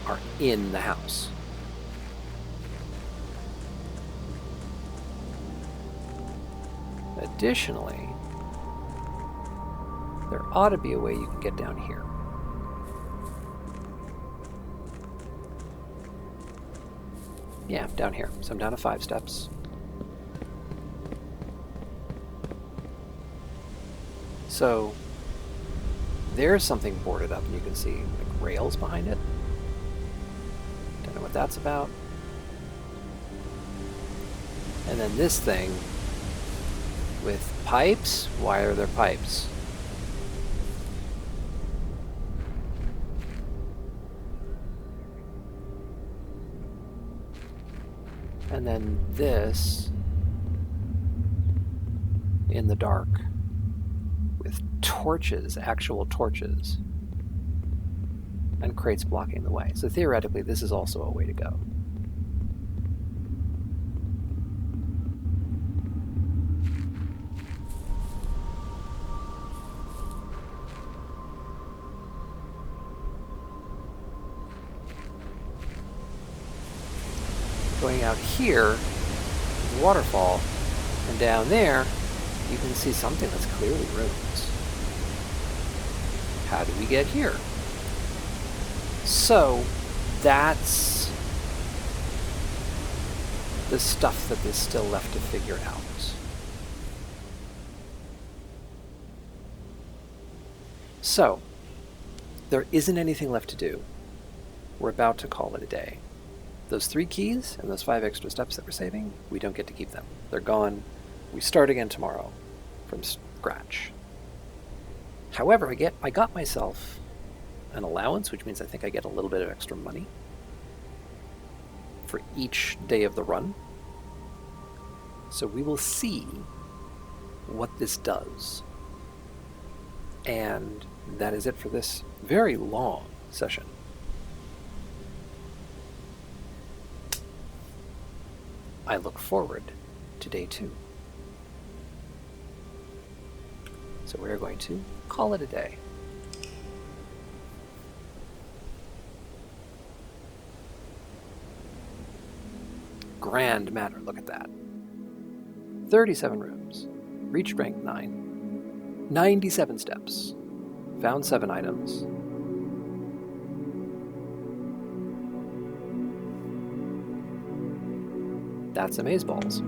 S1: are in the house. Additionally, there ought to be a way you can get down here. Yeah, down here. So I'm down to 5 steps. So there's something boarded up and you can see like rails behind it. Don't know what that's about. And then this thing with pipes. Why are there pipes? And then this in the dark with torches, actual torches, and crates blocking the way. So theoretically, this is also a way to go. Going out here, waterfall, and down there, you can see something that's clearly ruins. How do we get here? So, that's the stuff that is still left to figure out. So, there isn't anything left to do. We're about to call it a day. Those 3 keys and those 5 extra steps that we're saving, we don't get to keep them. They're gone. We start again tomorrow from scratch. However, I got myself an allowance, which means I think I get a little bit of extra money for each day of the run. So we will see what this does. And that is it for this very long session. I look forward to day 2. So we're going to call it a day. Grand Manor, look at that. 37 rooms, reached rank 9, 97 steps, found 7 items. That's amazeballs.